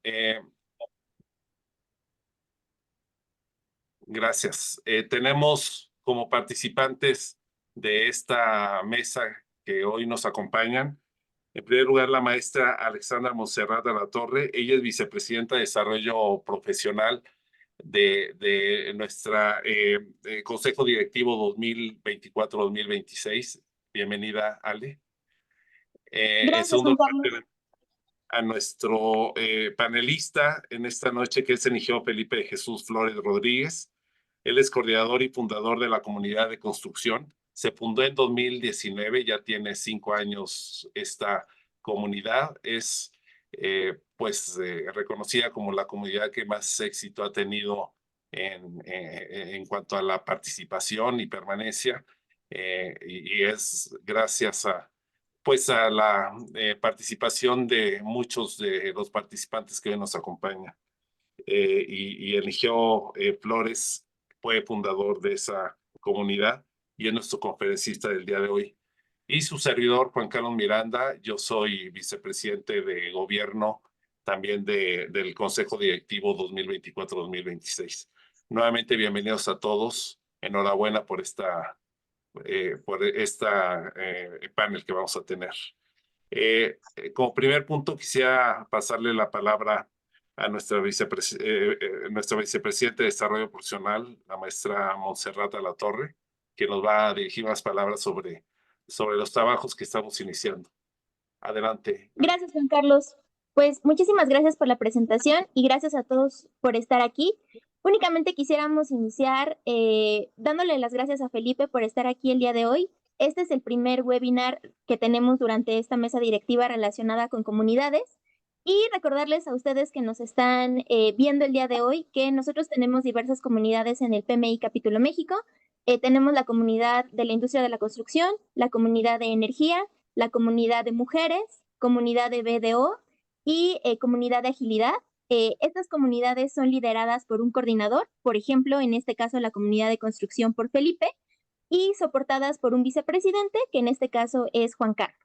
Eh, gracias. Tenemos como participantes de esta mesa que hoy nos acompañan, en primer lugar, la maestra Alexandra Montserrat de la Torre. Ella es vicepresidenta de Desarrollo Profesional de nuestra Consejo Directivo 2024-2026. Bienvenida, Ale. En Gracias, segundo Juan lugar, Carlos. a nuestro panelista en esta noche, que es el ingeniero Felipe de Jesús Flores Rodríguez. Él es coordinador y fundador de la comunidad de construcción. Se fundó en 2019, ya tiene 5 años esta comunidad. Es reconocida como la comunidad que más éxito ha tenido en cuanto a la participación y permanencia. Y es gracias a la participación de muchos de los participantes que hoy nos acompañan. Y Eligio Flores fue fundador de esa comunidad y es nuestro conferencista del día de hoy. Y su servidor, Juan Carlos Miranda, yo soy vicepresidente de gobierno también del Consejo Directivo 2024-2026. Nuevamente, bienvenidos a todos. Enhorabuena por esta panel que vamos a tener. Como primer punto, quisiera pasarle la palabra a nuestra vicepresidenta de Desarrollo Profesional, la maestra Montserrat de la Torre, que nos va a dirigir unas palabras sobre los trabajos que estamos iniciando. Adelante. Gracias, Juan Carlos. Pues muchísimas gracias por la presentación y gracias a todos por estar aquí. Únicamente quisiéramos iniciar dándole las gracias a Felipe por estar aquí el día de hoy. Este es el primer webinar que tenemos durante esta mesa directiva relacionada con comunidades. Y recordarles a ustedes que nos están viendo el día de hoy que nosotros tenemos diversas comunidades en el PMI Capítulo México. Tenemos la comunidad de la industria de la construcción, la comunidad de energía, la comunidad de mujeres, comunidad de BDO y comunidad de agilidad. Estas comunidades son lideradas por un coordinador, por ejemplo, en este caso la comunidad de construcción por Felipe, y soportadas por un vicepresidente, que en este caso es Juan Carlos.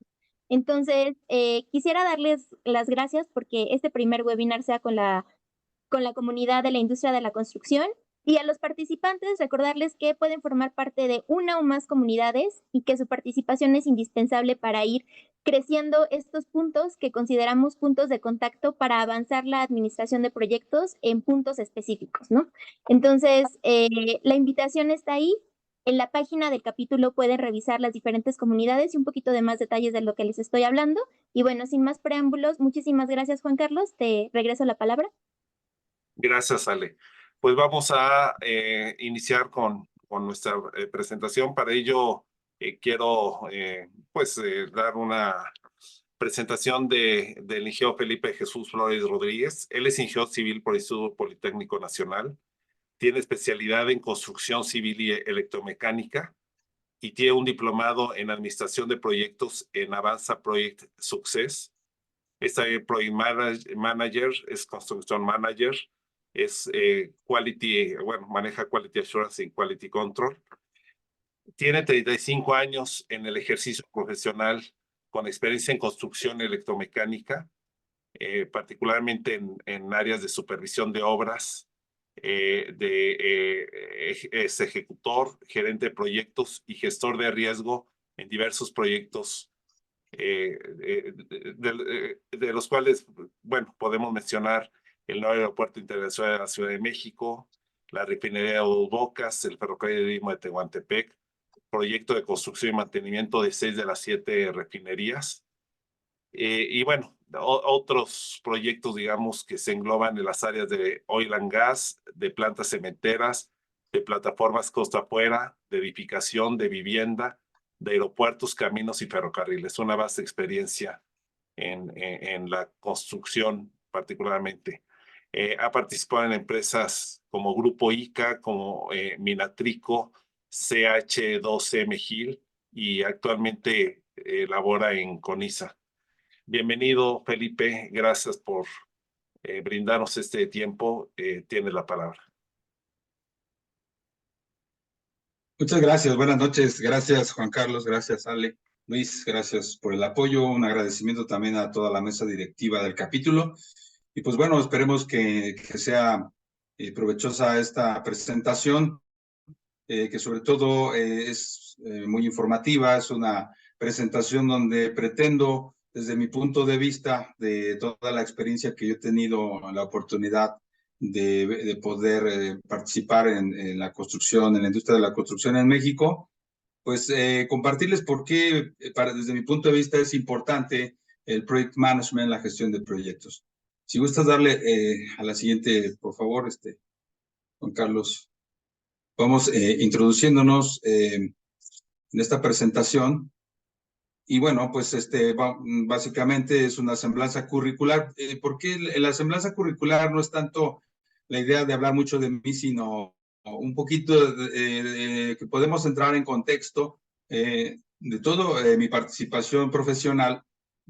Entonces, quisiera darles las gracias porque este primer webinar sea con la comunidad de la industria de la construcción. Y a los participantes recordarles que pueden formar parte de una o más comunidades y que su participación es indispensable para ir creciendo estos puntos que consideramos puntos de contacto para avanzar la administración de proyectos en puntos específicos, ¿no? Entonces, la invitación está ahí. En la página del capítulo pueden revisar las diferentes comunidades y un poquito de más detalles de lo que les estoy hablando. Y bueno, sin más preámbulos, muchísimas gracias, Juan Carlos. Te regreso la palabra. Gracias, Ale. Pues vamos a iniciar con nuestra presentación. Para ello, quiero dar una presentación del ingeniero Felipe Jesús Flores Rodríguez. Él es ingeniero civil por el Instituto Politécnico Nacional. Tiene especialidad en construcción civil y electromecánica y tiene un diplomado en administración de proyectos en Avanza Project Success. Es también Project Manager, es Construction Manager, es maneja Quality Assurance y Quality Control. Tiene 35 años en el ejercicio profesional con experiencia en construcción electromecánica, particularmente en áreas de supervisión de obras, es ejecutor, gerente de proyectos y gestor de riesgo en diversos proyectos de los cuales, bueno, podemos mencionar el nuevo aeropuerto internacional de la Ciudad de México, la refinería de Dos Bocas, el ferrocarril de Tehuantepec, proyecto de construcción y mantenimiento de 6 de las 7 refinerías. Y bueno, otros proyectos, digamos, que se engloban en las áreas de oil and gas, de plantas cementeras, de plataformas costa afuera, de edificación, de vivienda, de aeropuertos, caminos y ferrocarriles. Una vasta experiencia en la construcción particularmente. Ha participado en empresas como Grupo ICA, como Minatrico, CH2M Gil y actualmente labora en CONISA. Bienvenido, Felipe. Gracias por brindarnos este tiempo. Tienes la palabra. Muchas gracias, buenas noches. Gracias, Juan Carlos. Gracias, Ale. Luis, gracias por el apoyo. Un agradecimiento también a toda la mesa directiva del capítulo. Y pues bueno, esperemos que sea provechosa esta presentación, que sobre todo es muy informativa. Es una presentación donde pretendo, desde mi punto de vista, de toda la experiencia que yo he tenido la oportunidad de poder participar en la construcción, en la industria de la construcción en México, pues compartirles por qué, desde mi punto de vista, es importante el project management, la gestión de proyectos. Si gustas darle a la siguiente, por favor, Juan Carlos. Vamos introduciéndonos en esta presentación. Y bueno, pues básicamente es una semblanza curricular. ¿Por qué la semblanza curricular no es tanto la idea de hablar mucho de mí, sino un poquito que podemos entrar en contexto de todo mi participación profesional?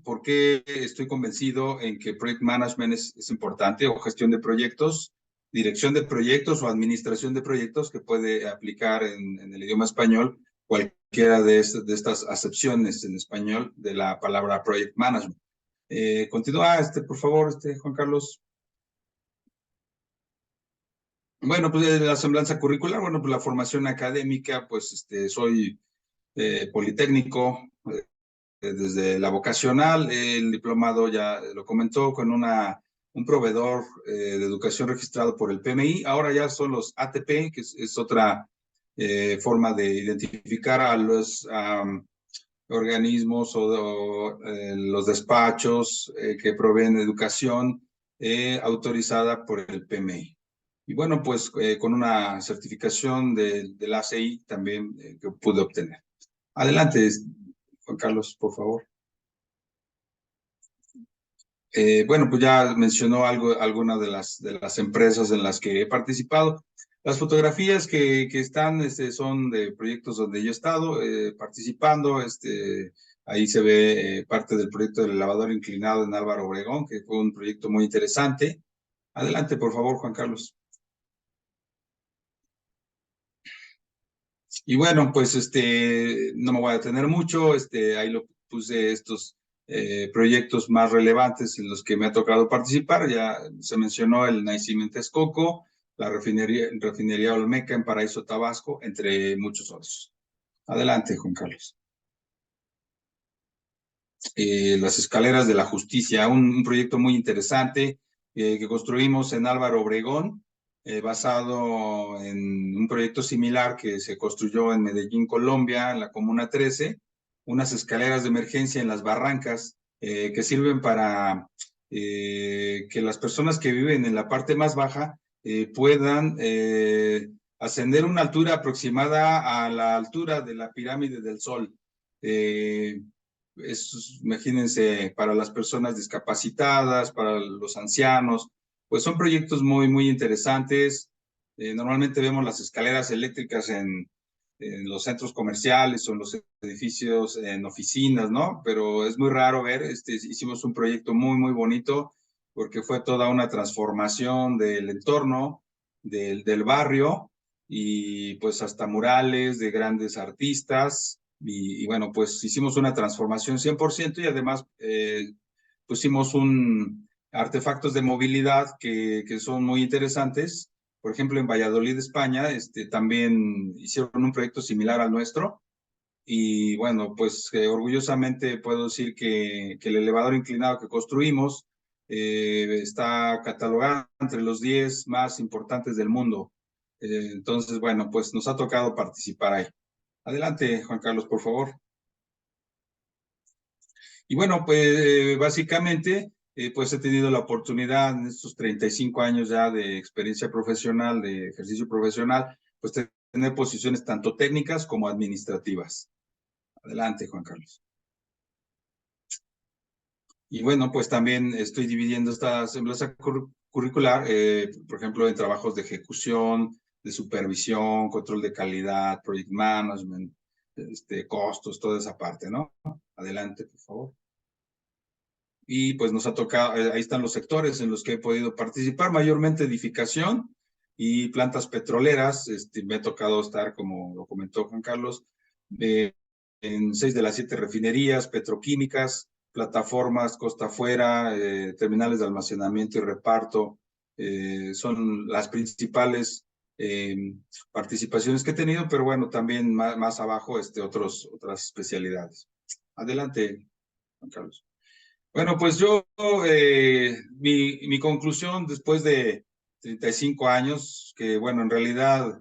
Porque estoy convencido en que project management es importante, o gestión de proyectos, dirección de proyectos o administración de proyectos, que puede aplicar en el idioma español cualquiera de estas acepciones en español de la palabra project management. Continúa, por favor, Juan Carlos. Bueno, pues la semblanza curricular, bueno, pues la formación académica, pues soy politécnico, desde la vocacional. El diplomado ya lo comentó, con un proveedor de educación registrado por el PMI. Ahora ya son los ATP, que es otra forma de identificar a los organismos o los despachos que proveen educación autorizada por el PMI. Y bueno, pues con una certificación del ACI también que pude obtener. Adelante, Juan Carlos, por favor. Bueno, pues ya mencionó algunas de las empresas en las que he participado. Las fotografías que están son de proyectos donde yo he estado participando. Ahí se ve parte del proyecto del elevador inclinado en Álvaro Obregón, que fue un proyecto muy interesante. Adelante, por favor, Juan Carlos. Y bueno, pues no me voy a detener mucho. Ahí lo puse estos proyectos más relevantes en los que me ha tocado participar. Ya se mencionó el Naicim en Texcoco, la refinería Olmeca en Paraíso, Tabasco, entre muchos otros. Adelante, Juan Carlos. Las escaleras de la justicia, un proyecto muy interesante que construimos en Álvaro Obregón, basado en un proyecto similar que se construyó en Medellín, Colombia, en la Comuna 13, unas escaleras de emergencia en las barrancas que sirven para que las personas que viven en la parte más baja puedan ascender una altura aproximada a la altura de la pirámide del Sol. Imagínense, para las personas discapacitadas, para los ancianos, pues son proyectos muy, muy interesantes. Normalmente vemos las escaleras eléctricas en los centros comerciales o en los edificios, en oficinas, ¿no? Pero es muy raro ver. Hicimos un proyecto muy, muy bonito, porque fue toda una transformación del entorno, del barrio, y pues hasta murales de grandes artistas. Y bueno, pues hicimos una transformación 100%, y además pusimos artefactos de movilidad que son muy interesantes. Por ejemplo, en Valladolid, España, también hicieron un proyecto similar al nuestro. Y bueno, pues orgullosamente puedo decir que el elevador inclinado que construimos está catalogado entre los 10 más importantes del mundo. Entonces, bueno, pues nos ha tocado participar ahí. Adelante, Juan Carlos, por favor. Y bueno, pues básicamente, pues he tenido la oportunidad en estos 35 años ya de experiencia profesional, de ejercicio profesional, pues tener posiciones tanto técnicas como administrativas. Adelante, Juan Carlos. Y bueno, pues también estoy dividiendo esta semblanza curricular, por ejemplo, en trabajos de ejecución, de supervisión, control de calidad, project management, costos, toda esa parte, ¿no? Adelante, por favor. Y pues nos ha tocado, ahí están los sectores en los que he podido participar, mayormente edificación y plantas petroleras. Me ha tocado estar, como lo comentó Juan Carlos, en 6 de las 7 refinerías petroquímicas, plataformas costa afuera, terminales de almacenamiento y reparto, son las principales participaciones que he tenido, pero bueno, también más abajo otras especialidades. Adelante, Juan Carlos. Bueno, pues yo, mi conclusión después de 35 años, que bueno, en realidad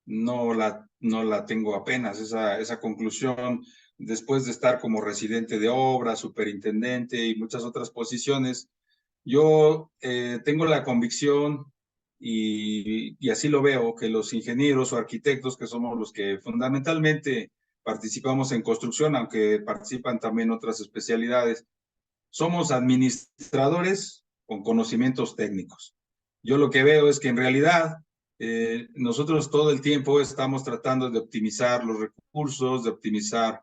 no la tengo apenas, esa conclusión, después de estar como residente de obra, superintendente y muchas otras posiciones, yo tengo la convicción y así lo veo, que los ingenieros o arquitectos, que somos los que fundamentalmente participamos en construcción, aunque participan también otras especialidades, somos administradores con conocimientos técnicos. Yo lo que veo es que en realidad nosotros todo el tiempo estamos tratando de optimizar los recursos, de optimizar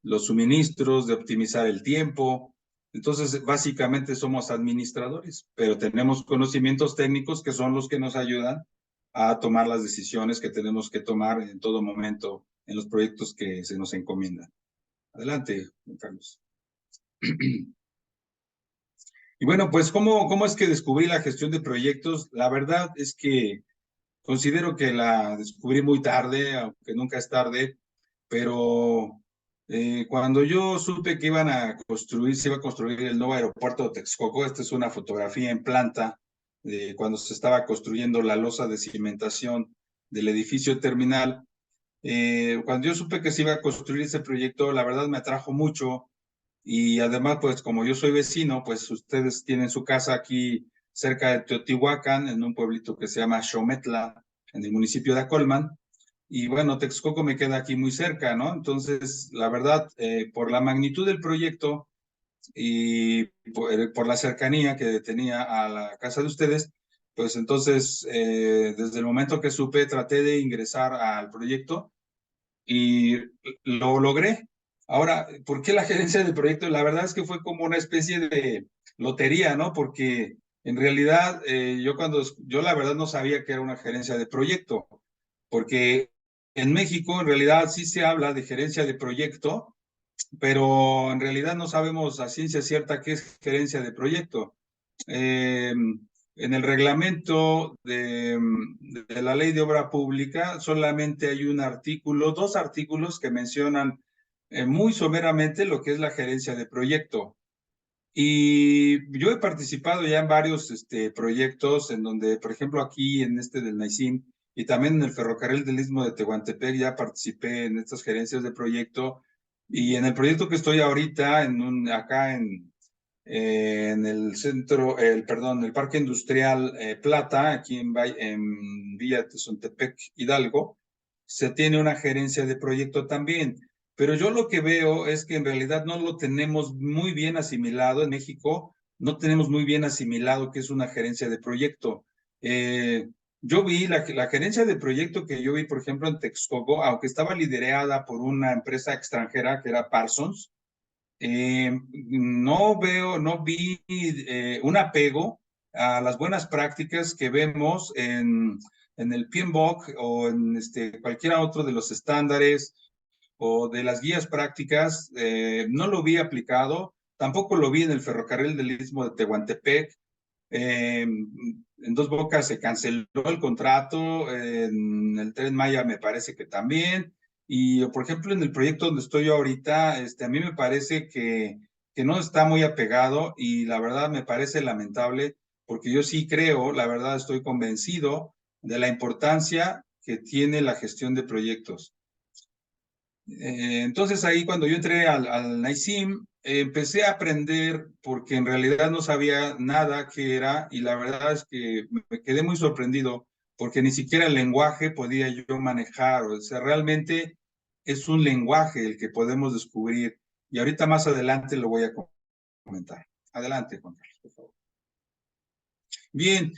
los suministros, de optimizar el tiempo. Entonces, básicamente somos administradores, pero tenemos conocimientos técnicos que son los que nos ayudan a tomar las decisiones que tenemos que tomar en todo momento en los proyectos que se nos encomiendan. Adelante, Juan Carlos. Y bueno, pues, ¿cómo es que descubrí la gestión de proyectos? La verdad es que considero que la descubrí muy tarde, aunque nunca es tarde, pero cuando yo supe que se iba a construir el nuevo aeropuerto de Texcoco, esta es una fotografía en planta de cuando se estaba construyendo la losa de cimentación del edificio terminal. Cuando yo supe que se iba a construir ese proyecto, la verdad me atrajo mucho. Y además, pues como yo soy vecino, pues ustedes tienen su casa aquí cerca de Teotihuacán, en un pueblito que se llama Xometla, en el municipio de Acolman. Y bueno, Texcoco me queda aquí muy cerca, ¿no? Entonces, la verdad, por la magnitud del proyecto y por la cercanía que tenía a la casa de ustedes, pues entonces, desde el momento que supe, traté de ingresar al proyecto y lo logré. Ahora, ¿por qué la gerencia del proyecto? La verdad es que fue como una especie de lotería, ¿no? Porque en realidad yo la verdad no sabía que era una gerencia de proyecto, porque en México en realidad sí se habla de gerencia de proyecto, pero en realidad no sabemos a ciencia cierta qué es gerencia de proyecto. En el reglamento de la ley de obra pública solamente hay dos artículos que mencionan muy someramente lo que es la gerencia de proyecto. Y yo he participado ya en varios proyectos en donde, por ejemplo, aquí en del NAICIM y también en el ferrocarril del Istmo de Tehuantepec ya participé en estas gerencias de proyecto. Y en el proyecto que estoy ahorita, acá en el centro, el Parque Industrial Plata, aquí en Villa Tezontepec, Hidalgo, se tiene una gerencia de proyecto también. Pero yo lo que veo es que en realidad no lo tenemos muy bien asimilado en México, no tenemos muy bien asimilado qué es una gerencia de proyecto. Yo vi la gerencia de proyecto que yo vi, por ejemplo, en Texcoco, aunque estaba liderada por una empresa extranjera que era Parsons, no vi un apego a las buenas prácticas que vemos en el PMBOK o en cualquiera otro de los estándares o de las guías prácticas. No lo vi aplicado, tampoco lo vi en el ferrocarril del Istmo de Tehuantepec. En Dos Bocas se canceló el contrato, en el Tren Maya me parece que también. Y, por ejemplo, en el proyecto donde estoy yo ahorita, a mí me parece que no está muy apegado y la verdad me parece lamentable porque yo sí creo, la verdad estoy convencido de la importancia que tiene la gestión de proyectos. Entonces ahí cuando yo entré al NAICIM, empecé a aprender porque en realidad no sabía nada qué era y la verdad es que me quedé muy sorprendido porque ni siquiera el lenguaje podía yo manejar. O sea, realmente es un lenguaje el que podemos descubrir y ahorita más adelante lo voy a comentar. Adelante, Juan Carlos, por favor. Bien,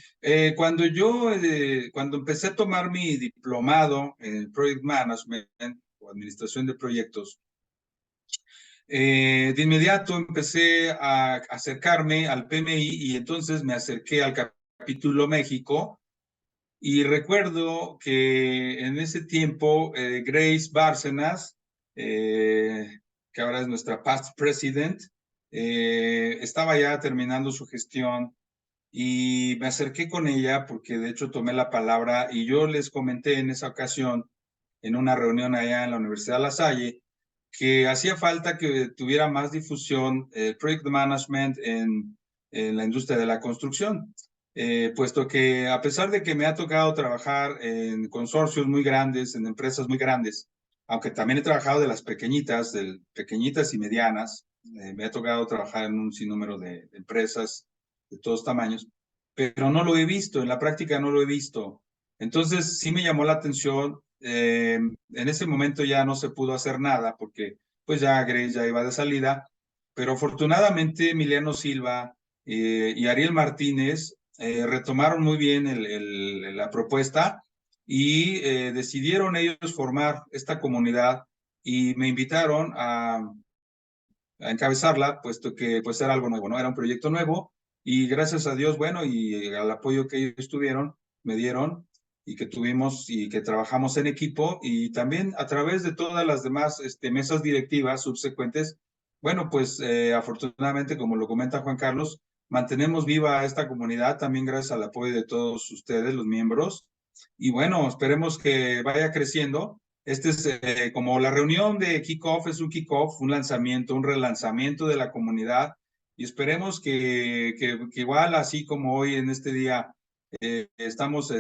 cuando empecé a tomar mi diplomado en Project Management o Administración de Proyectos, de inmediato empecé a acercarme al PMI y entonces me acerqué al capítulo México y recuerdo que en ese tiempo Grace Bárcenas, que que ahora es nuestra past president, estaba ya terminando su gestión y me acerqué con ella porque de hecho tomé la palabra y yo les comenté en esa ocasión, en una reunión allá en la Universidad de La Salle, que hacía falta que tuviera más difusión el project management en la industria de la construcción, puesto que a pesar de que me ha tocado trabajar en consorcios muy grandes, en empresas muy grandes, aunque también he trabajado de las pequeñitas, pequeñitas y medianas, me ha tocado trabajar en un sinnúmero de empresas de todos tamaños, pero no lo he visto, en la práctica no lo he visto. Entonces sí me llamó la atención. En ese momento ya no se pudo hacer nada porque pues ya Grace ya iba de salida, pero afortunadamente Emiliano Silva y Ariel Martínez retomaron muy bien la propuesta y decidieron ellos formar esta comunidad y me invitaron a encabezarla, puesto que pues era algo nuevo, ¿no? Era un proyecto nuevo y gracias a Dios, bueno, y al apoyo que ellos tuvieron, me dieron y que tuvimos y que trabajamos en equipo y también a través de todas las demás mesas directivas subsecuentes, bueno, pues afortunadamente, como lo comenta Juan Carlos, mantenemos viva esta comunidad también gracias al apoyo de todos ustedes, los miembros. Y bueno, esperemos que vaya creciendo. Este es como la reunión de kickoff, es un kickoff, un lanzamiento, un relanzamiento de la comunidad y esperemos que igual así como hoy en este día estamos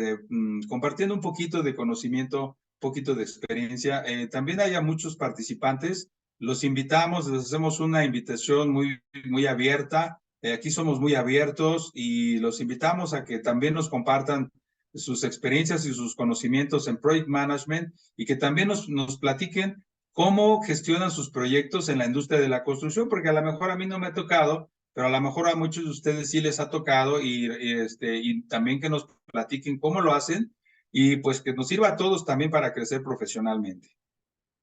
compartiendo un poquito de conocimiento, un poquito de experiencia, también haya muchos participantes, los invitamos, les hacemos una invitación muy abierta, aquí somos muy abiertos y los invitamos a que también nos compartan sus experiencias y sus conocimientos en Project Management y que también nos platiquen cómo gestionan sus proyectos en la industria de la construcción, porque a lo mejor a mí no me ha tocado, pero a lo mejor a muchos de ustedes sí les ha tocado y también que nos platiquen cómo lo hacen y pues que nos sirva a todos también para crecer profesionalmente.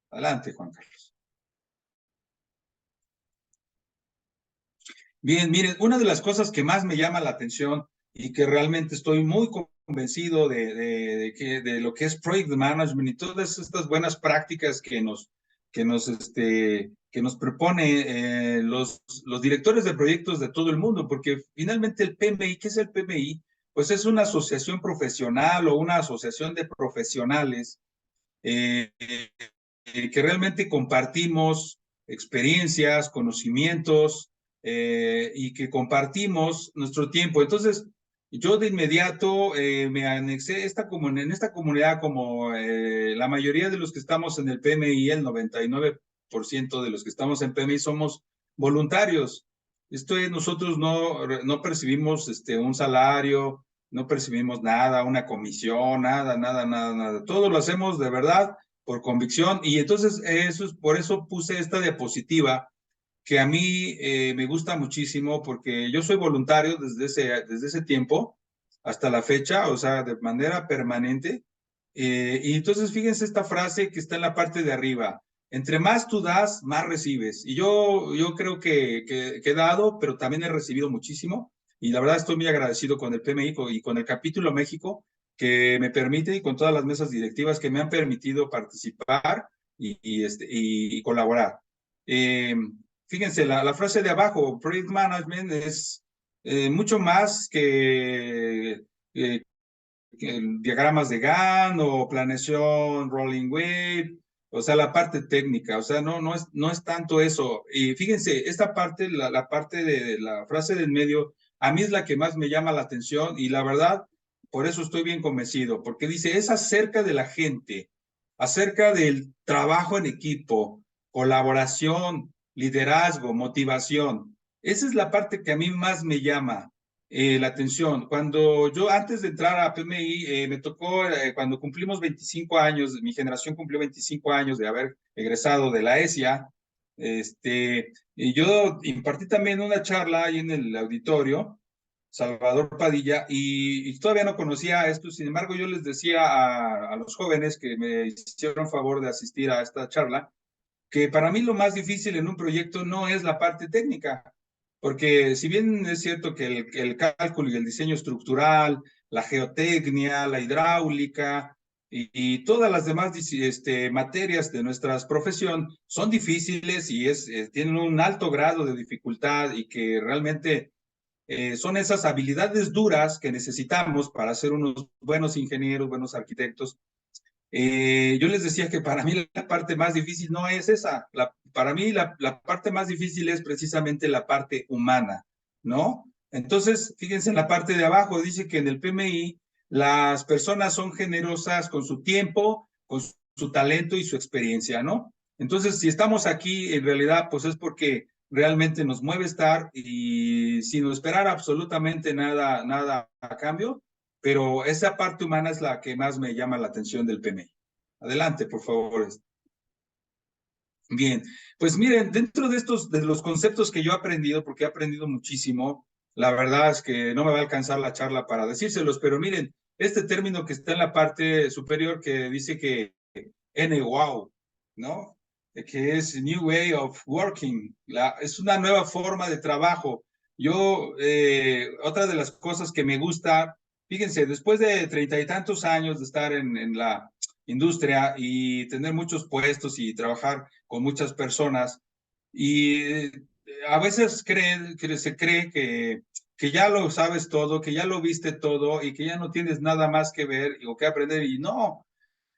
Adelante, Juan Carlos. Bien, miren, una de las cosas que más me llama la atención y que realmente estoy muy convencido de lo que es Project Management y todas estas buenas prácticas que nos propone los directores de proyectos de todo el mundo, porque finalmente el PMI, ¿qué es el PMI? Pues es una asociación profesional o una asociación de profesionales que realmente compartimos experiencias, conocimientos y que compartimos nuestro tiempo. Entonces, yo de inmediato me anexé en esta comunidad como la mayoría de los que estamos en el PMI, el 99% de los que estamos en PMI somos voluntarios. Nosotros no percibimos un salario, no percibimos nada, una comisión, nada. Todo lo hacemos de verdad por convicción y entonces por eso puse esta diapositiva que a mí me gusta muchísimo porque yo soy voluntario desde ese tiempo hasta la fecha, o sea, de manera permanente. Y entonces fíjense esta frase que está en la parte de arriba. Entre más tú das, más recibes. Y yo creo que he dado, pero también he recibido muchísimo. Y la verdad estoy muy agradecido con el PMI y con el capítulo México que me permite y con todas las mesas directivas que me han permitido participar y colaborar. Fíjense, la frase de abajo, Project Management, es mucho más que diagramas de Gantt o planeación Rolling Wave, o sea, la parte técnica, o sea, no es tanto eso. Y fíjense, esta parte, la parte de la frase del medio, a mí es la que más me llama la atención y la verdad, por eso estoy bien convencido, porque dice, es acerca de la gente, acerca del trabajo en equipo, colaboración, liderazgo, motivación. Esa es la parte que a mí más me llama la atención. Cuando yo, antes de entrar a PMI, me tocó, cuando cumplimos 25 años, mi generación cumplió 25 años de haber egresado de la ESIA, y yo impartí también una charla ahí en el auditorio, Salvador Padilla, y todavía no conocía esto, sin embargo yo les decía a los jóvenes que me hicieron favor de asistir a esta charla, que para mí lo más difícil en un proyecto no es la parte técnica, porque si bien es cierto que el cálculo y el diseño estructural, la geotecnia, la hidráulica, y todas las demás materias de nuestra profesión son difíciles y tienen un alto grado de dificultad y que realmente son esas habilidades duras que necesitamos para ser unos buenos ingenieros, buenos arquitectos. Yo les decía que para mí la parte más difícil no es esa. Para mí la parte más difícil es precisamente la parte humana, ¿no? Entonces, fíjense en la parte de abajo, dice que en el PMI las personas son generosas con su tiempo, con su talento y su experiencia, ¿no? Entonces, si estamos aquí, en realidad, pues es porque realmente nos mueve estar y sin esperar absolutamente nada a cambio, pero esa parte humana es la que más me llama la atención del PMI. Adelante, por favor. Bien, pues miren, dentro de los conceptos que yo he aprendido, porque he aprendido muchísimo, la verdad es que no me va a alcanzar la charla para decírselos, pero miren, este término que está en la parte superior que dice que NWOW, ¿no? Que es New Way of Working, es una nueva forma de trabajo. Otra de las cosas que me gusta, fíjense, después de 30 y tantos años de estar en la industria y tener muchos puestos y trabajar con muchas personas, y a veces se cree que ya lo sabes todo, que ya lo viste todo y que ya no tienes nada más que ver o que aprender, y no.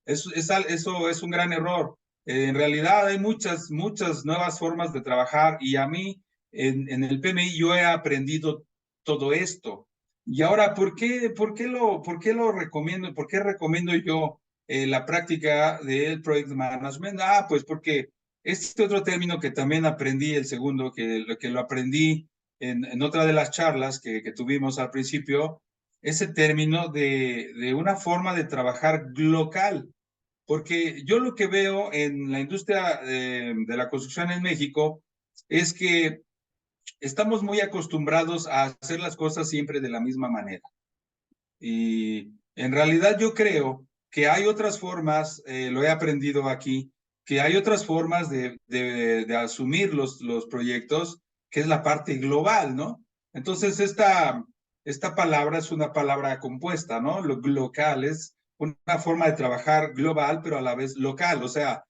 Eso es un gran error. En realidad hay muchas nuevas formas de trabajar y a mí en el PMI yo he aprendido todo esto. Y ahora, por qué lo recomiendo? ¿Por qué recomiendo yo la práctica del Project Management? Pues porque este otro término que también aprendí, el segundo, que lo aprendí en otra de las charlas que tuvimos al principio, ese término de una forma de trabajar local. Porque yo lo que veo en la industria de la construcción en México es que estamos muy acostumbrados a hacer las cosas siempre de la misma manera. Y en realidad yo creo que hay otras formas, lo he aprendido aquí, que hay otras formas de asumir los proyectos, que es la parte global, ¿no? Entonces, esta palabra es una palabra compuesta, ¿no? Lo local es una forma de trabajar global, pero a la vez local, o sea,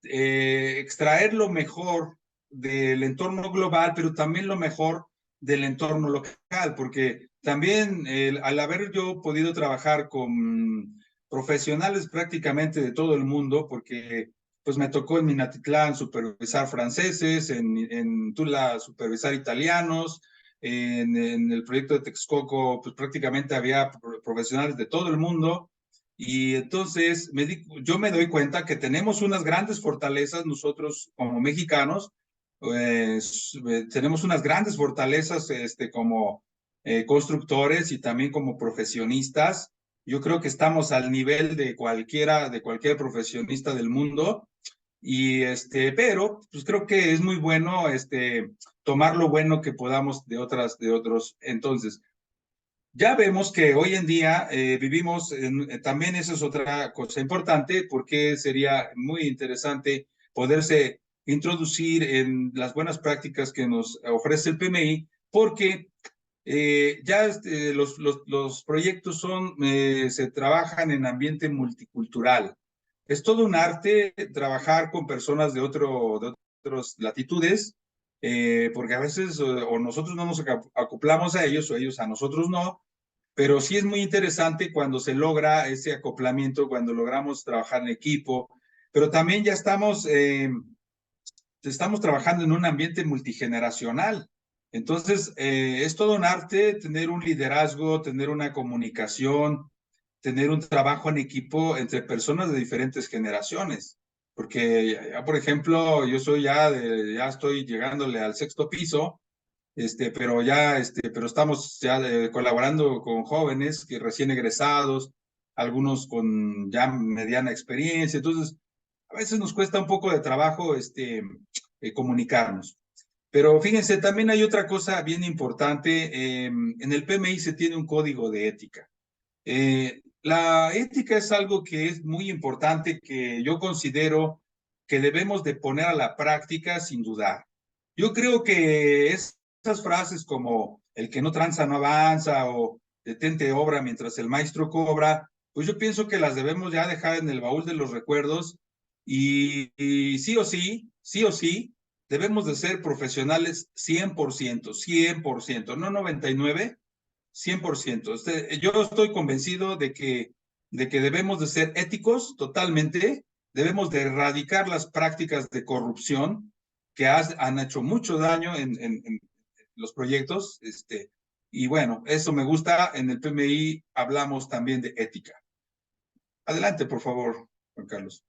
extraer lo mejor del entorno global, pero también lo mejor del entorno local, porque también al haber yo podido trabajar con profesionales prácticamente de todo el mundo, porque pues me tocó en Minatitlán supervisar franceses, en Tula supervisar italianos, en el proyecto de Texcoco pues prácticamente había profesionales de todo el mundo, y entonces yo me doy cuenta que tenemos unas grandes fortalezas nosotros como mexicanos, tenemos unas grandes fortalezas como constructores y también como profesionistas. Yo creo que estamos al nivel de cualquier profesionista del mundo, pero pues creo que es muy bueno tomar lo bueno que podamos de otros. Entonces, ya vemos que hoy en día vivimos, también eso es otra cosa importante, porque sería muy interesante poderse introducir en las buenas prácticas que nos ofrece el PMI, porque ya los proyectos se trabajan en ambiente multicultural. Es todo un arte trabajar con personas de otras latitudes, porque a veces o nosotros no nos acoplamos a ellos o ellos a nosotros no, pero sí es muy interesante cuando se logra ese acoplamiento, cuando logramos trabajar en equipo, pero también ya estamos trabajando en un ambiente multigeneracional. Entonces, es todo un arte tener un liderazgo, tener una comunicación, tener un trabajo en equipo entre personas de diferentes generaciones. Porque, ya, por ejemplo, ya estoy llegándole al 6º piso, pero estamos ya colaborando con jóvenes que recién egresados, algunos con ya mediana experiencia. Entonces, a veces nos cuesta un poco de trabajo comunicarnos. Pero fíjense, también hay otra cosa bien importante. En el PMI se tiene un código de ética. La ética es algo que es muy importante, que yo considero que debemos de poner a la práctica sin dudar. Yo creo que esas frases como el que no tranza no avanza o detente obra mientras el maestro cobra, pues yo pienso que las debemos ya dejar en el baúl de los recuerdos y sí o sí, debemos de ser profesionales 100%, no 99, 100%. Yo estoy convencido de que debemos de ser éticos totalmente, debemos de erradicar las prácticas de corrupción que han hecho mucho daño en los proyectos, y bueno, eso me gusta. En el PMI hablamos también de ética. Adelante, por favor, Juan Carlos.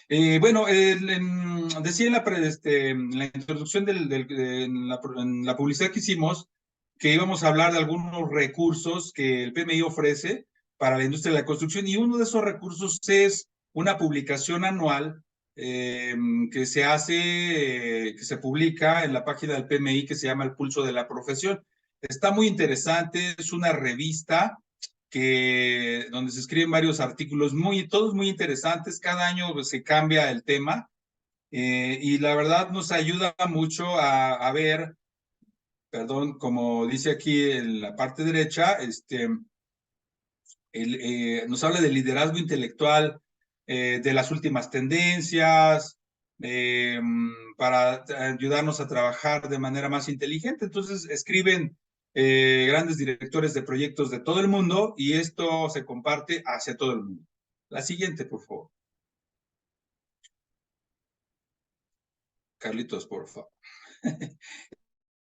Bien. Bueno, decía en la introducción en la publicidad que hicimos que íbamos a hablar de algunos recursos que el PMI ofrece para la industria de la construcción, y uno de esos recursos es una publicación anual que se hace, que se publica en la página del PMI, que se llama El Pulso de la Profesión. Está muy interesante, es una revista donde se escriben varios artículos, todos muy interesantes. Cada año pues, se cambia el tema, y la verdad nos ayuda mucho a ver, perdón, como dice aquí en la parte derecha, nos habla del liderazgo intelectual, de las últimas tendencias, para ayudarnos a trabajar de manera más inteligente. Entonces escriben grandes directores de proyectos de todo el mundo, y esto se comparte hacia todo el mundo. La siguiente, por favor. Carlitos, por favor.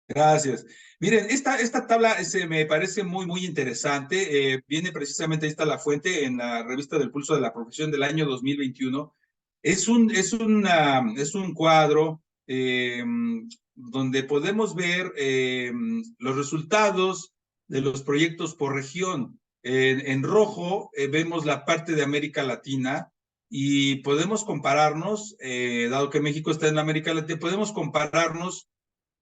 Gracias. Miren, esta tabla me parece muy interesante. Viene precisamente, ahí está la fuente, en la revista del Pulso de la Profesión del año 2021. Es un cuadro donde podemos ver los resultados de los proyectos por región. En rojo vemos la parte de América Latina, y podemos compararnos, dado que México está en América Latina, podemos compararnos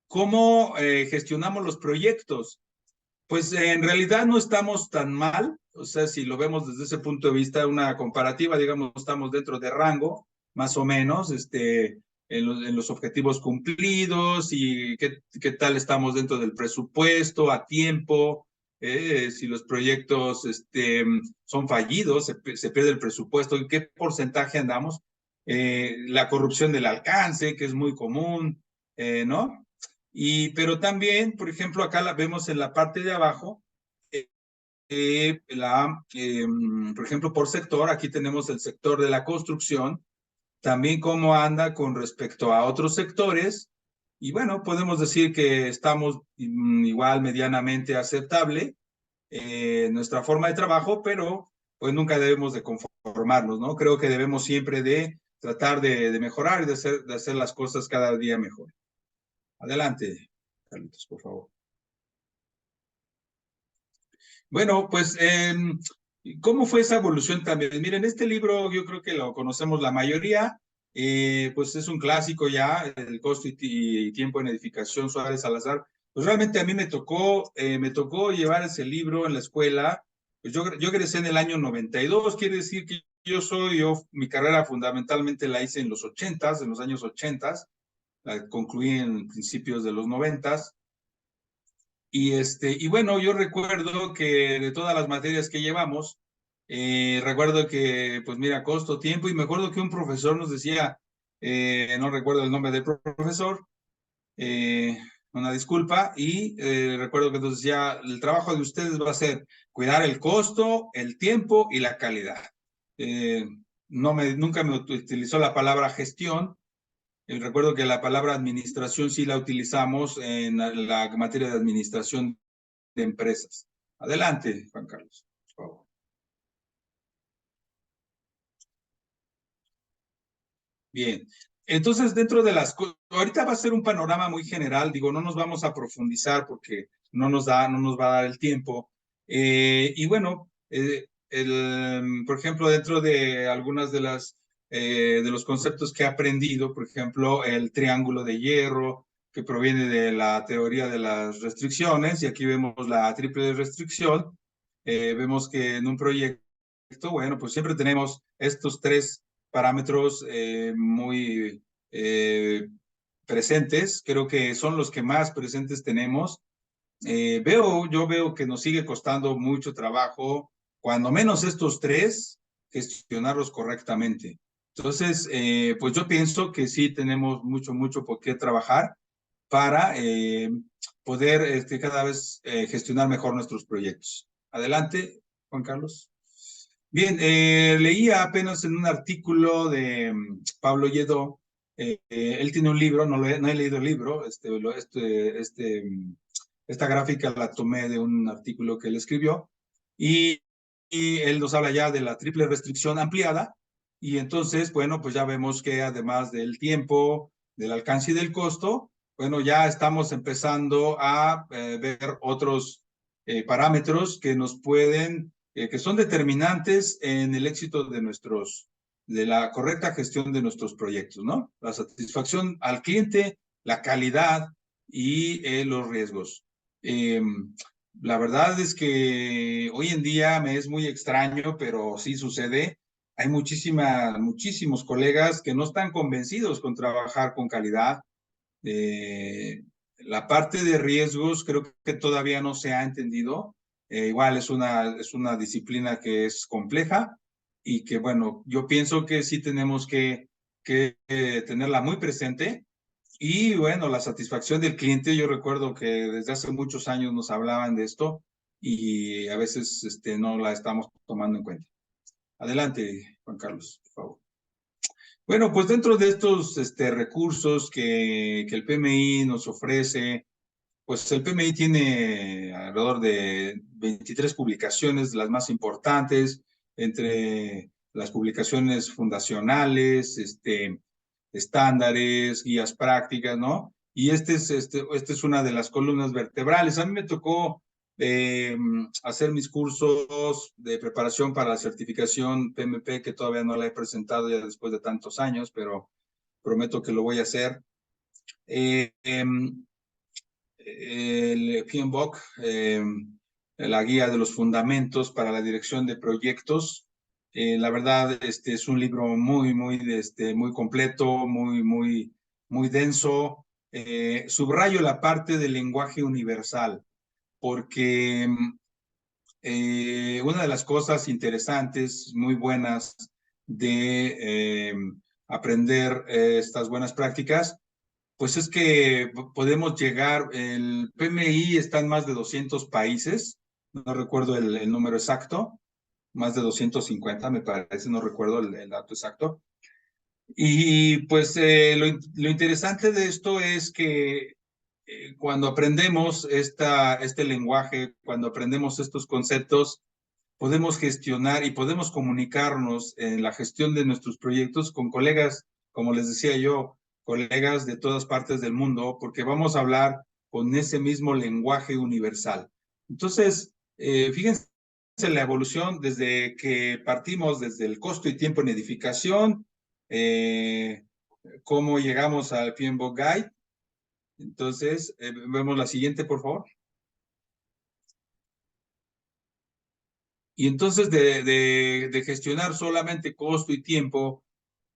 cómo gestionamos los proyectos. Pues en realidad no estamos tan mal. O sea, si lo vemos desde ese punto de vista, una comparativa, digamos, estamos dentro de rango, más o menos, en los objetivos cumplidos, y qué tal estamos dentro del presupuesto, a tiempo, si los proyectos son fallidos, se pierde el presupuesto, en qué porcentaje andamos, la corrupción del alcance, que es muy común, ¿no? Pero también, por ejemplo, acá la vemos en la parte de abajo, por ejemplo, por sector. Aquí tenemos el sector de la construcción, también cómo anda con respecto a otros sectores, y bueno, podemos decir que estamos igual medianamente aceptable nuestra forma de trabajo, pero pues nunca debemos de conformarnos, ¿no? Creo que debemos siempre de tratar de mejorar y de hacer las cosas cada día mejor. Adelante, Carlitos, por favor. Bueno, pues, ¿cómo fue esa evolución también? Miren, este libro yo creo que lo conocemos la mayoría, pues es un clásico ya, El costo y tiempo en edificación, Suárez Salazar. Pues realmente a mí me tocó llevar ese libro en la escuela. Pues yo egresé en el año 92, quiere decir que mi carrera fundamentalmente la hice en los 80s, en los años 80s, la concluí en principios de los 90s. Y bueno, yo recuerdo que de todas las materias que llevamos, recuerdo que, pues mira, costo, tiempo, y me acuerdo que un profesor nos decía, no recuerdo el nombre del profesor, una disculpa, y recuerdo que nos decía, el trabajo de ustedes va a ser cuidar el costo, el tiempo y la calidad. Nunca me utilizó la palabra gestión. Recuerdo que la palabra administración sí la utilizamos en la materia de administración de empresas. Adelante, Juan Carlos, por favor. Bien, entonces dentro de ahorita va a ser un panorama muy general, digo, no nos vamos a profundizar porque no nos va a dar el tiempo. Y bueno, por ejemplo, dentro de algunas de los conceptos que he aprendido, por ejemplo, el triángulo de hierro, que proviene de la teoría de las restricciones, y aquí vemos la triple restricción. Vemos que en un proyecto, bueno, pues siempre tenemos estos tres parámetros muy presentes, creo que son los que más presentes tenemos. Yo veo que nos sigue costando mucho trabajo, cuando menos estos tres, gestionarlos correctamente. Entonces, pues yo pienso que sí tenemos mucho por qué trabajar para poder cada vez gestionar mejor nuestros proyectos. Adelante, Juan Carlos. Bien, leía apenas en un artículo de Pablo Lledó. Él tiene un libro, no he leído el libro, esta gráfica la tomé de un artículo que él escribió, y él nos habla ya de la triple restricción ampliada, y entonces, bueno, pues ya vemos que además del tiempo, del alcance y del costo, bueno, ya estamos empezando a ver otros parámetros que nos pueden, que son determinantes en el éxito de la correcta gestión de nuestros proyectos, ¿no? La satisfacción al cliente, la calidad y los riesgos. La verdad es que hoy en día me es muy extraño, pero sí sucede. Hay muchísimos colegas que no están convencidos con trabajar con calidad. La parte de riesgos creo que todavía no se ha entendido. Igual es una disciplina que es compleja y que, bueno, yo pienso que sí tenemos que tenerla muy presente. Y bueno, la satisfacción del cliente, yo recuerdo que desde hace muchos años nos hablaban de esto y a veces no la estamos tomando en cuenta. Adelante, Juan Carlos, por favor. Bueno, pues dentro de estos recursos que el PMI nos ofrece, pues el PMI tiene alrededor de 23 publicaciones, las más importantes, entre las publicaciones fundacionales, estándares, guías prácticas, ¿no? Y esta es una de las columnas vertebrales. A mí me tocó hacer mis cursos de preparación para la certificación PMP, que todavía no la he presentado ya después de tantos años, pero prometo que lo voy a hacer. El PMBOK, la guía de los fundamentos para la dirección de proyectos. La verdad, es un libro muy completo, muy denso. Subrayo la parte del lenguaje universal, porque una de las cosas interesantes, muy buenas de aprender estas buenas prácticas, pues es que podemos llegar, el PMI está en más de 200 países, no recuerdo el número exacto, más de 250 me parece, no recuerdo el dato exacto. Y pues lo interesante de esto es que cuando aprendemos este lenguaje, cuando aprendemos estos conceptos, podemos gestionar y podemos comunicarnos en la gestión de nuestros proyectos con colegas, como les decía yo, colegas de todas partes del mundo, porque vamos a hablar con ese mismo lenguaje universal. Entonces, fíjense la evolución desde que partimos desde el costo y tiempo en edificación, cómo llegamos al PMBOK Guide. Entonces, vemos la siguiente, por favor. Y entonces de gestionar solamente costo y tiempo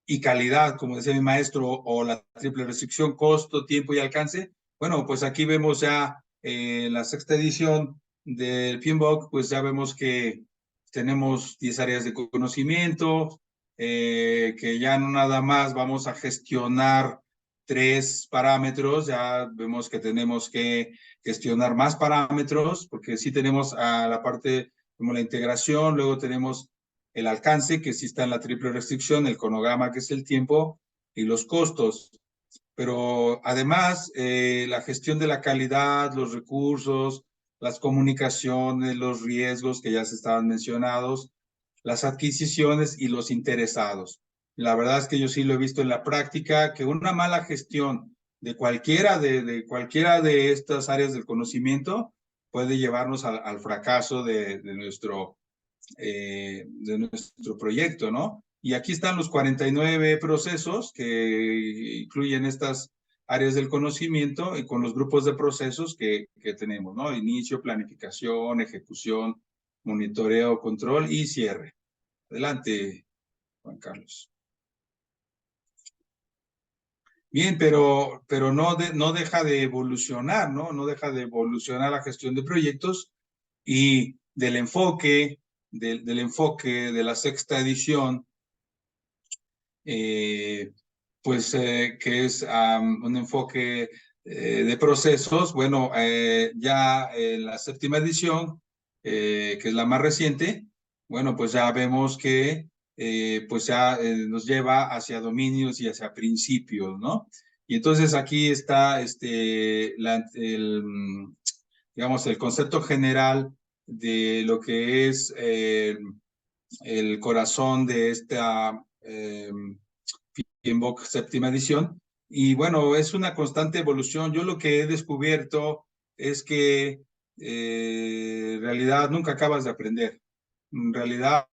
y calidad, como decía mi maestro, o la triple restricción, costo, tiempo y alcance, bueno, pues aquí vemos ya la sexta edición del PMBOK, pues ya vemos que tenemos 10 áreas de conocimiento, que ya no nada más vamos a gestionar 3 parámetros, ya vemos que tenemos que gestionar más parámetros, porque sí tenemos a la parte como la integración, luego tenemos el alcance, que sí está en la triple restricción, el cronograma, que es el tiempo, y los costos. Pero además, la gestión de la calidad, los recursos, las comunicaciones, los riesgos que ya se estaban mencionados, las adquisiciones y los interesados. La verdad es que yo sí lo he visto en la práctica, que una mala gestión de cualquiera de estas áreas del conocimiento puede llevarnos al fracaso de nuestro proyecto, ¿no? Y aquí están los 49 procesos que incluyen estas áreas del conocimiento y con los grupos de procesos que tenemos, ¿no? Inicio, planificación, ejecución, monitoreo, control y cierre. Adelante, Juan Carlos. Bien, pero no deja de evolucionar, ¿no? No deja de evolucionar la gestión de proyectos y del enfoque de la sexta edición, que es un enfoque de procesos. Bueno, ya en la séptima edición, que es la más reciente, bueno, pues ya vemos que pues ya nos lleva hacia dominios y hacia principios, ¿no? Y entonces aquí está digamos, el concepto general de lo que es el corazón de esta PMBOK séptima edición. Y bueno, es una constante evolución. Yo lo que he descubierto es que en realidad nunca acabas de aprender. En realidad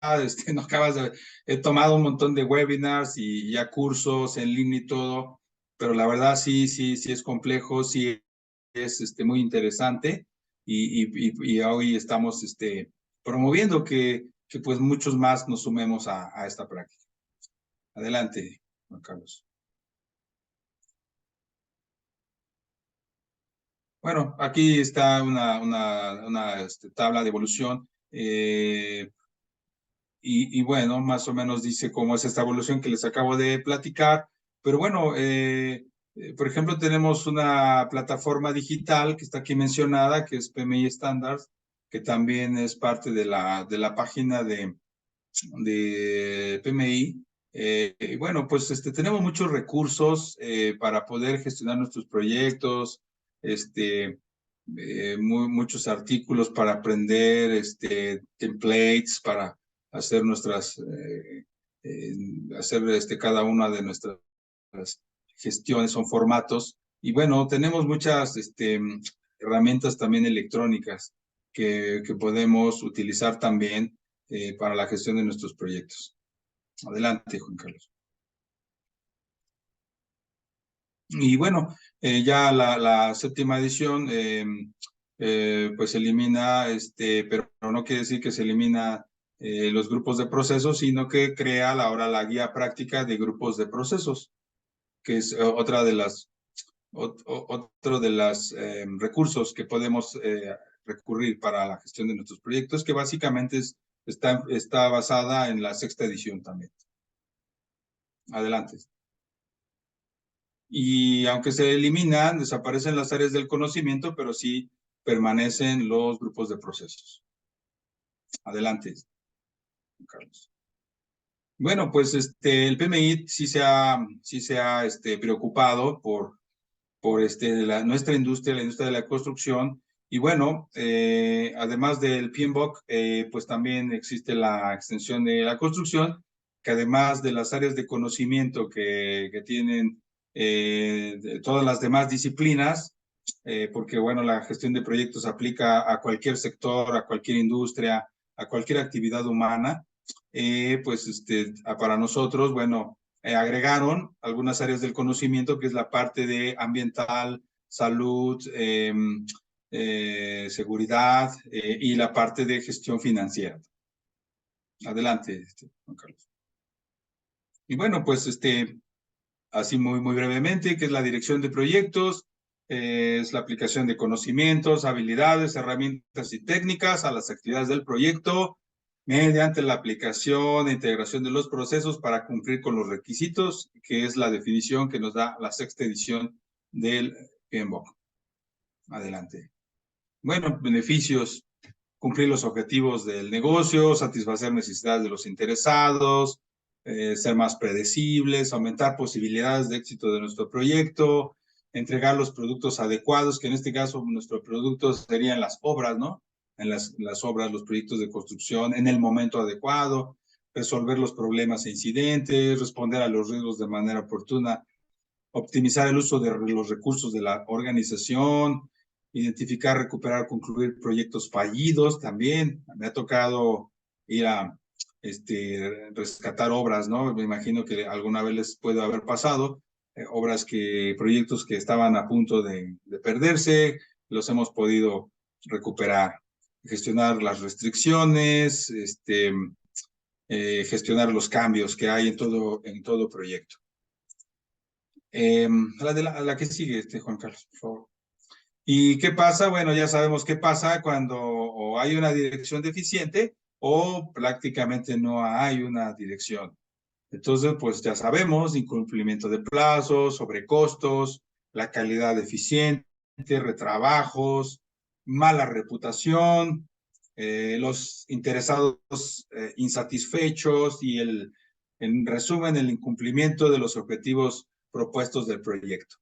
no acabas de... He tomado un montón de webinars y ya cursos en línea y todo, pero la verdad sí es complejo, sí es muy interesante y hoy estamos promoviendo que pues muchos más nos sumemos a esta práctica. Adelante, Juan Carlos. Bueno, aquí está una tabla de evolución y bueno, más o menos dice cómo es esta evolución que les acabo de platicar. Pero bueno, por ejemplo, tenemos una plataforma digital que está aquí mencionada, que es PMI Standards, que también es parte de la página de PMI. Y bueno, pues tenemos muchos recursos para poder gestionar nuestros proyectos, muchos artículos para aprender, templates para hacer hacer cada una de nuestras gestiones, son formatos. Y bueno, tenemos muchas herramientas también electrónicas que podemos utilizar también para la gestión de nuestros proyectos. Adelante, Juan Carlos. Y bueno, ya la séptima edición pues elimina, pero no quiere decir que se elimina los grupos de procesos, sino que crea ahora la guía práctica de grupos de procesos, que es otro de los recursos que podemos recurrir para la gestión de nuestros proyectos, que básicamente está basada en la sexta edición también. Adelante. Y aunque se eliminan, desaparecen las áreas del conocimiento, pero sí permanecen los grupos de procesos. Adelante, Carlos. Bueno, pues el PMI sí se ha preocupado por nuestra industria, la industria de la construcción. Y bueno, además del PMBOK, pues también existe la extensión de la construcción, que además de las áreas de conocimiento que tienen todas las demás disciplinas, porque bueno, la gestión de proyectos aplica a cualquier sector, a cualquier industria, a cualquier actividad humana, pues para nosotros, bueno, agregaron algunas áreas del conocimiento, que es la parte de ambiental, salud, seguridad y la parte de gestión financiera. Adelante, Juan Carlos. Y bueno, pues así muy brevemente, que es la dirección de proyectos, es la aplicación de conocimientos, habilidades, herramientas y técnicas a las actividades del proyecto, mediante la aplicación e integración de los procesos para cumplir con los requisitos, que es la definición que nos da la sexta edición del PMBOK. Adelante. Bueno, beneficios: cumplir los objetivos del negocio, satisfacer necesidades de los interesados, ser más predecibles, aumentar posibilidades de éxito de nuestro proyecto, entregar los productos adecuados, que en este caso nuestros productos serían las obras, ¿no? En las obras, los proyectos de construcción, en el momento adecuado, resolver los problemas e incidentes, responder a los riesgos de manera oportuna, optimizar el uso de los recursos de la organización, identificar, recuperar, concluir proyectos fallidos también. Me ha tocado ir a rescatar obras, ¿no? Me imagino que alguna vez les puede haber pasado, proyectos que estaban a punto de perderse, los hemos podido recuperar, gestionar las restricciones, gestionar los cambios que hay en todo proyecto. La que sigue, Juan Carlos, por favor. ¿Y qué pasa? Bueno, ya sabemos qué pasa cuando o hay una dirección deficiente o prácticamente no hay una dirección. Entonces, pues ya sabemos, incumplimiento de plazos, sobrecostos, la calidad deficiente, retrabajos, mala reputación, los interesados insatisfechos y en resumen, el incumplimiento de los objetivos propuestos del proyecto.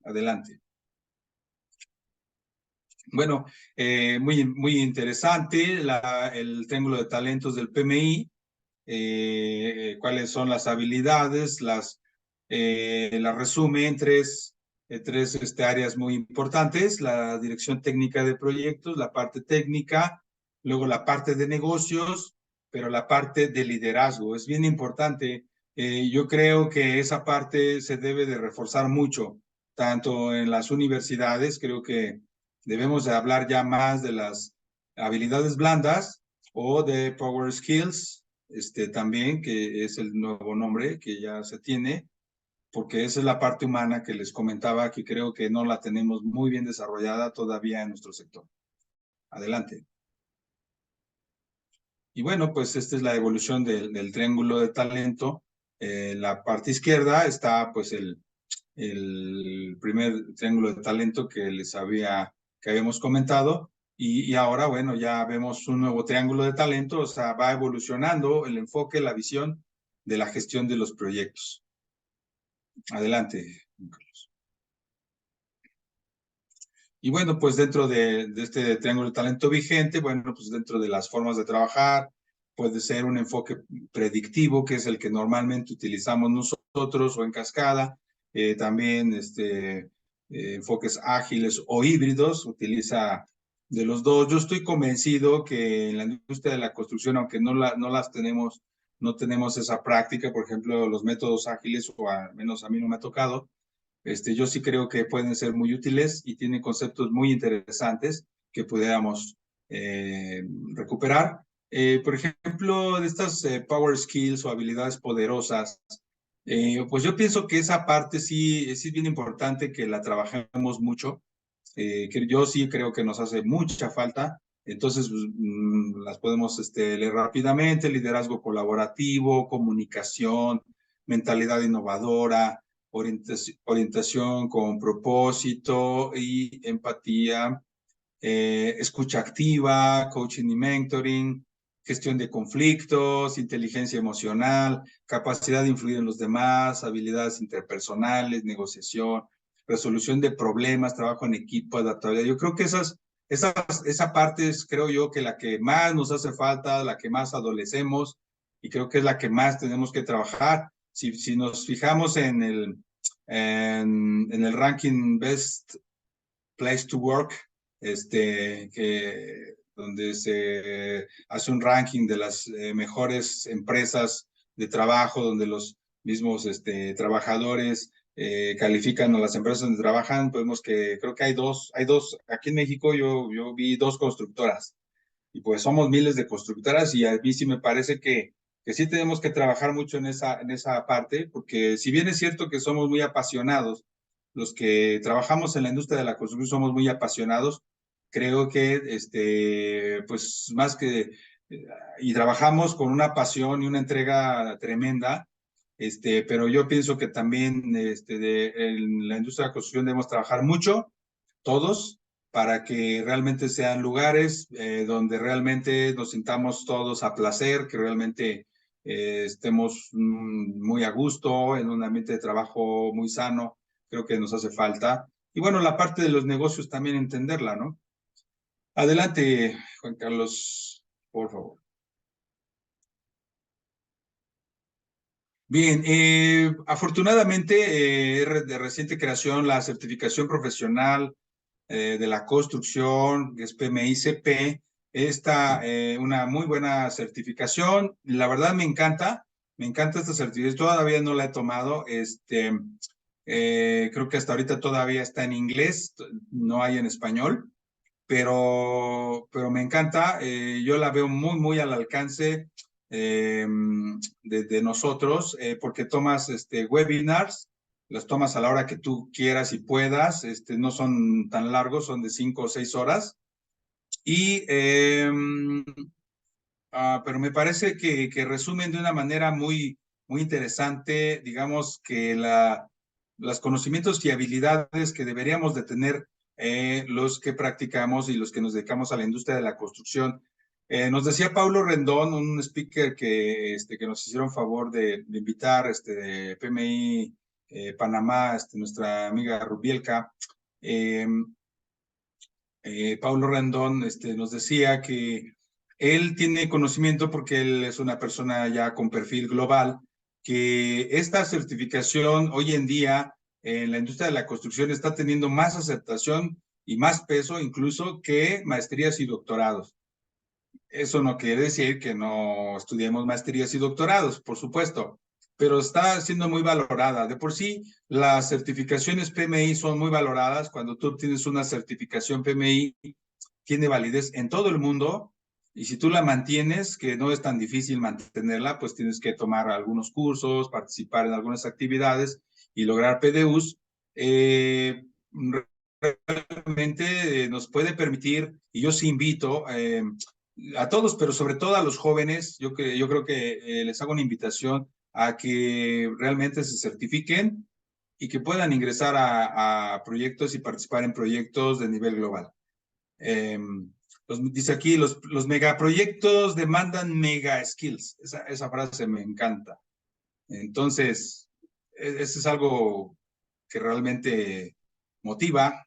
Adelante. Bueno, muy interesante el triángulo de talentos del PMI. Cuáles son las habilidades, las resume en tres áreas muy importantes: la dirección técnica de proyectos, la parte técnica, luego la parte de negocios, pero la parte de liderazgo. Es bien importante. Yo creo que esa parte se debe de reforzar mucho, tanto en las universidades. Creo que debemos de hablar ya más de las habilidades blandas o de power skills, también, que es el nuevo nombre que ya se tiene, porque esa es la parte humana que les comentaba, que creo que no la tenemos muy bien desarrollada todavía en nuestro sector. Adelante. Y bueno, pues esta es la evolución del triángulo de talento. En la parte izquierda está pues el primer triángulo de talento que habíamos comentado. Y ahora, bueno, ya vemos un nuevo triángulo de talento. O sea, va evolucionando el enfoque, la visión de la gestión de los proyectos. Adelante, Carlos. Y bueno, pues dentro de este triángulo de talento vigente, bueno, pues dentro de las formas de trabajar, puede ser un enfoque predictivo, que es el que normalmente utilizamos nosotros, o en cascada. También enfoques ágiles o híbridos, utiliza de los dos. Yo estoy convencido que en la industria de la construcción, aunque no tenemos esa práctica, por ejemplo, los métodos ágiles, o al menos a mí no me ha tocado, yo sí creo que pueden ser muy útiles y tienen conceptos muy interesantes que pudiéramos recuperar. Por ejemplo, de estas power skills o habilidades poderosas, pues yo pienso que esa parte sí es bien importante que la trabajemos mucho, que yo sí creo que nos hace mucha falta. Entonces, las podemos leer rápidamente: liderazgo colaborativo, comunicación, mentalidad innovadora, orientación con propósito y empatía, escucha activa, coaching y mentoring, gestión de conflictos, inteligencia emocional, capacidad de influir en los demás, habilidades interpersonales, negociación, resolución de problemas, trabajo en equipo, adaptabilidad. Yo creo que esa parte es, creo yo, que la que más nos hace falta, la que más adolecemos, y creo que es la que más tenemos que trabajar. Si nos fijamos en el ranking Best Place to Work, donde se hace un ranking de las mejores empresas de trabajo, donde los mismos trabajadores califican a las empresas donde trabajan. Vemos que creo que hay dos, aquí en México yo vi dos constructoras, y pues somos miles de constructoras, y a mí sí me parece que sí tenemos que trabajar mucho en esa parte, porque si bien es cierto que somos muy apasionados, los que trabajamos en la industria de la construcción somos muy apasionados, creo que pues más que y trabajamos con una pasión y una entrega tremenda, pero yo pienso que también en la industria de la construcción debemos trabajar mucho, todos, para que realmente sean lugares donde realmente nos sintamos todos a placer, que realmente estemos muy a gusto, en un ambiente de trabajo muy sano. Creo que nos hace falta. Y bueno, la parte de los negocios también entenderla, ¿no? Adelante, Juan Carlos, por favor. Bien, afortunadamente de reciente creación la certificación profesional de la construcción, que es PMICP, está una muy buena certificación. La verdad me encanta esta certificación. Todavía no la he tomado. Creo que hasta ahorita todavía está en inglés, no hay en español, pero me encanta. Yo la veo muy al alcance de nosotros, porque tomas webinars las tomas a la hora que tú quieras y puedas, no son tan largos, son de 5 o 6 horas. Y, pero me parece que resumen de una manera muy, muy interesante, digamos, que los conocimientos y habilidades que deberíamos de tener los que practicamos y los que nos dedicamos a la industria de la construcción. Nos decía Paulo Rendón, un speaker que nos hicieron favor de invitar, de PMI Panamá, nuestra amiga Rubielka. Paulo Rendón nos decía que él tiene conocimiento porque él es una persona ya con perfil global, que esta certificación hoy en día en la industria de la construcción está teniendo más aceptación y más peso incluso que maestrías y doctorados. Eso no quiere decir que no estudiemos maestrías y doctorados, por supuesto, pero está siendo muy valorada. De por sí, las certificaciones PMI son muy valoradas. Cuando tú obtienes una certificación PMI, tiene validez en todo el mundo, y si tú la mantienes, que no es tan difícil mantenerla, pues tienes que tomar algunos cursos, participar en algunas actividades y lograr PDUs. Realmente nos puede permitir, y yo sí invito a todos, pero sobre todo a los jóvenes, yo creo que les hago una invitación a que realmente se certifiquen y que puedan ingresar a proyectos y participar en proyectos de nivel global. Dice aquí, los megaproyectos demandan mega skills. Esa frase me encanta. Entonces, eso es algo que realmente motiva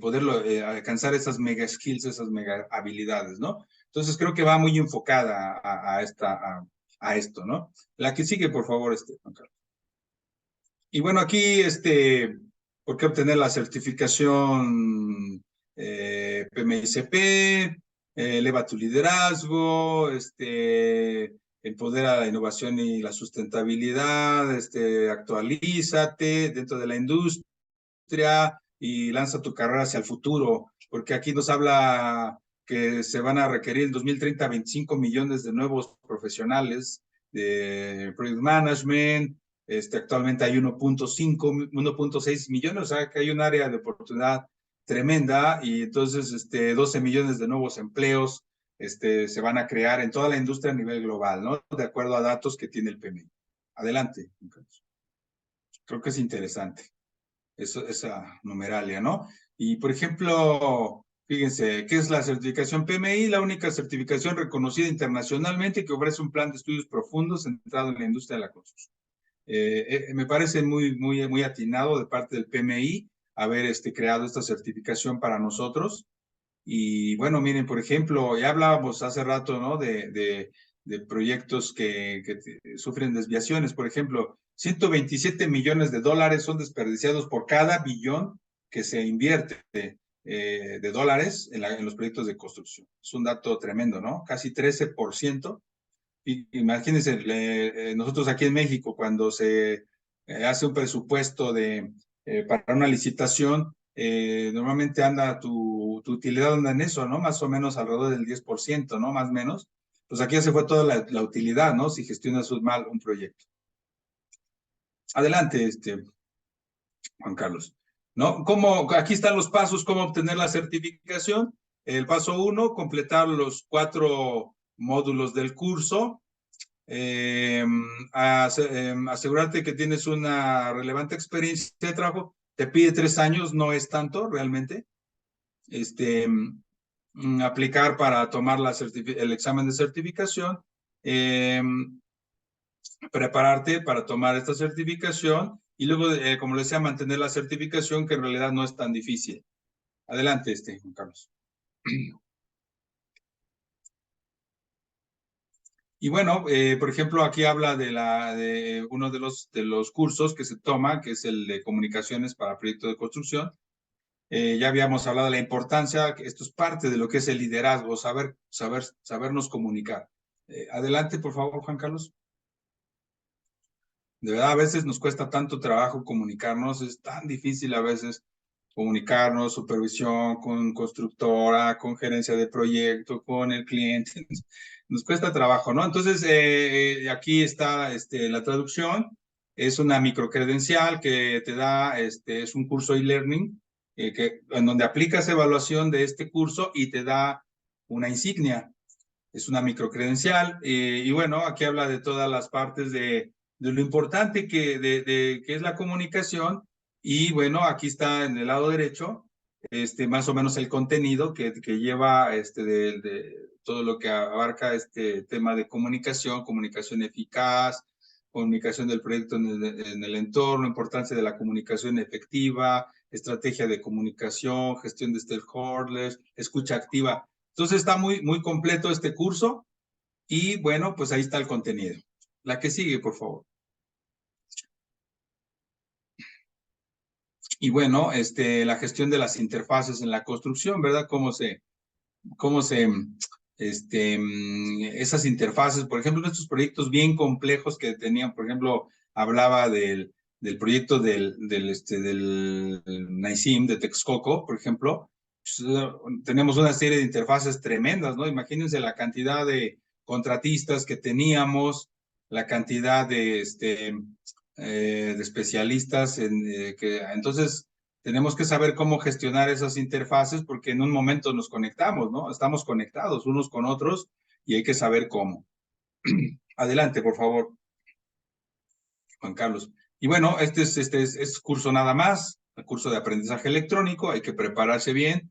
poderlo alcanzar esas mega skills, esas mega habilidades, ¿no? Entonces, creo que va muy enfocada a esto, ¿no? La que sigue, por favor, Juan Carlos. Y bueno, aquí, ¿por qué obtener la certificación PMICP? Eleva tu liderazgo, empodera la innovación y la sustentabilidad, actualízate dentro de la industria y lanza tu carrera hacia el futuro, porque aquí nos habla que se van a requerir en 2030 25 millones de nuevos profesionales de Project Management. Actualmente hay 1.5, 1.6 millones, o sea que hay un área de oportunidad tremenda, y entonces 12 millones de nuevos empleos se van a crear en toda la industria a nivel global, ¿no? De acuerdo a datos que tiene el PMI. Adelante. Creo que es interesante esa numeralia, ¿no? Y, por ejemplo, fíjense, ¿qué es la certificación PMI? La única certificación reconocida internacionalmente que ofrece un plan de estudios profundos centrado en la industria de la construcción. Me parece muy atinado de parte del PMI haber creado esta certificación para nosotros. Y bueno, miren, por ejemplo, ya hablábamos hace rato, ¿no? De proyectos que sufren desviaciones. Por ejemplo, 127 millones de dólares son desperdiciados por cada billón que se invierte de dólares en los proyectos de construcción. Es un dato tremendo, ¿no? Casi 13%. Y imagínense, nosotros aquí en México, cuando se hace un presupuesto para una licitación, normalmente anda tu utilidad anda en eso, ¿no? Más o menos alrededor del 10%, ¿no? Más o menos. Pues aquí ya se fue toda la utilidad, ¿no? Si gestionas mal un proyecto. Adelante, Juan Carlos. ¿No? Aquí están los pasos, cómo obtener la certificación. El paso 1, completar los 4 módulos del curso. Asegurarte que tienes una relevante experiencia de trabajo. Te pide 3 años, no es tanto realmente. Aplicar para tomar el examen de certificación. Prepararte para tomar esta certificación y luego, como les decía, mantener la certificación, que en realidad no es tan difícil. Adelante, Juan Carlos. Y bueno, por ejemplo, aquí habla de uno de los cursos que se toma, que es el de comunicaciones para proyectos de construcción. Ya habíamos hablado de la importancia, que esto es parte de lo que es el liderazgo, sabernos comunicar. Adelante, por favor, Juan Carlos. De verdad, a veces nos cuesta tanto trabajo comunicarnos, es tan difícil a veces comunicarnos, supervisión con constructora, con gerencia de proyecto, con el cliente. Nos cuesta trabajo, ¿no? Entonces, aquí está la traducción. es una microcredencial que te da, es un curso e-learning, en donde aplicas evaluación de este curso y te da una insignia. Es una microcredencial, y bueno, aquí habla de todas las partes de lo importante que es la comunicación, y bueno, aquí está en el lado derecho, más o menos el contenido que lleva de todo lo que abarca este tema de comunicación eficaz, comunicación del proyecto en el entorno, importancia de la comunicación efectiva, estrategia de comunicación, gestión de stakeholders, escucha activa. Entonces está muy completo este curso y bueno, pues ahí está el contenido. La que sigue, por favor. Y bueno, la gestión de las interfaces en la construcción, ¿verdad? Esas interfaces, por ejemplo, en estos proyectos bien complejos que tenían, por ejemplo, hablaba del proyecto del NAICIM, de Texcoco, por ejemplo, pues, tenemos una serie de interfaces tremendas, ¿no? Imagínense la cantidad de contratistas que teníamos, la cantidad de especialistas, entonces tenemos que saber cómo gestionar esas interfaces porque en un momento nos conectamos, ¿no? Estamos conectados unos con otros y hay que saber cómo. Adelante, por favor, Juan Carlos. Y bueno, este es curso nada más, el curso de aprendizaje electrónico, hay que prepararse bien.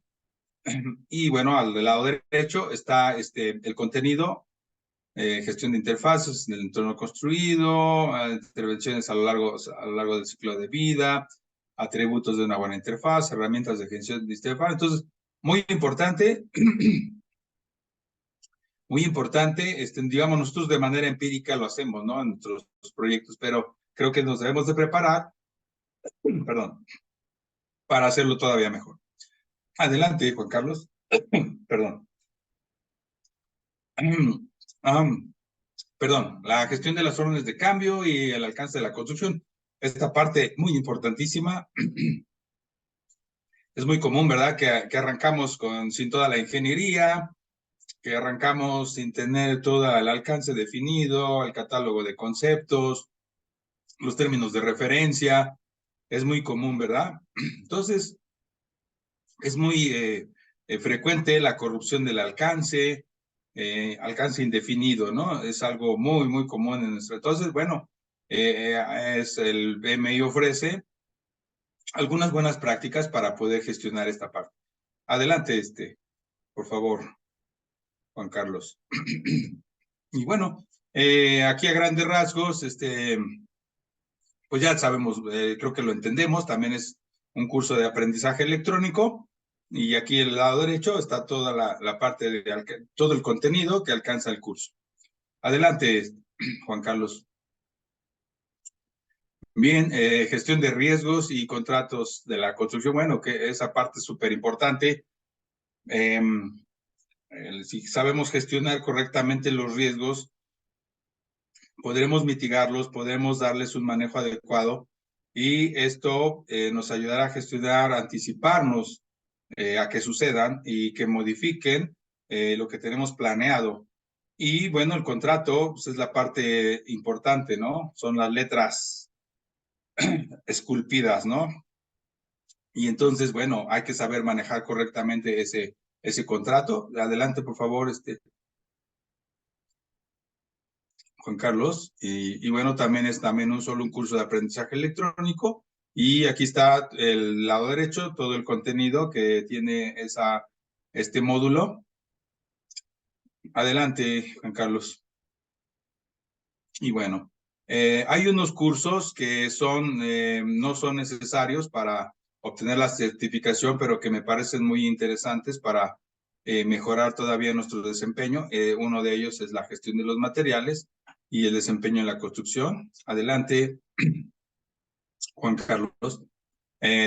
Y bueno, al lado derecho está el contenido, gestión de interfaces en el entorno construido, intervenciones a lo largo del ciclo de vida, atributos de una buena interfaz, herramientas de gestión de interfaz. Entonces, muy importante, digamos, nosotros de manera empírica lo hacemos, ¿no? En nuestros proyectos, pero creo que nos debemos de preparar, perdón, para hacerlo todavía mejor. Adelante, Juan Carlos. Perdón. Perdón, la gestión de las órdenes de cambio y el alcance de la construcción. Esta parte muy importantísima. Es muy común, ¿verdad? Que arrancamos sin toda la ingeniería, que arrancamos sin tener todo el alcance definido, el catálogo de conceptos, los términos de referencia. Es muy común, ¿verdad? Entonces, es muy frecuente la corrupción del alcance, alcance indefinido, ¿no? Es algo muy común en nuestro. Entonces, bueno, el BMI ofrece algunas buenas prácticas para poder gestionar esta parte. Adelante, por favor, Juan Carlos. Y bueno, aquí a grandes rasgos, pues ya sabemos, creo que lo entendemos, también es un curso de aprendizaje electrónico, y aquí en el lado derecho está toda la parte de todo el contenido que alcanza el curso. Adelante, Juan Carlos. Bien, gestión de riesgos y contratos de la construcción. Bueno, que esa parte es súper importante. Si sabemos gestionar correctamente los riesgos, podremos mitigarlos, podremos darles un manejo adecuado, y esto nos ayudará a gestionar, anticiparnos a que sucedan y que modifiquen lo que tenemos planeado. Y bueno, el contrato pues, es la parte importante, ¿no? Son las letras esculpidas, ¿no? Y entonces, bueno, hay que saber manejar correctamente ese contrato. Adelante, por favor, Juan Carlos. Y bueno, también es solo un curso de aprendizaje electrónico. Y aquí está el lado derecho, todo el contenido que tiene este módulo. Adelante, Juan Carlos. Y bueno, hay unos cursos que no son necesarios para obtener la certificación, pero que me parecen muy interesantes para mejorar todavía nuestro desempeño. Uno de ellos es la gestión de los materiales y el desempeño en la construcción. Adelante, Juan Carlos.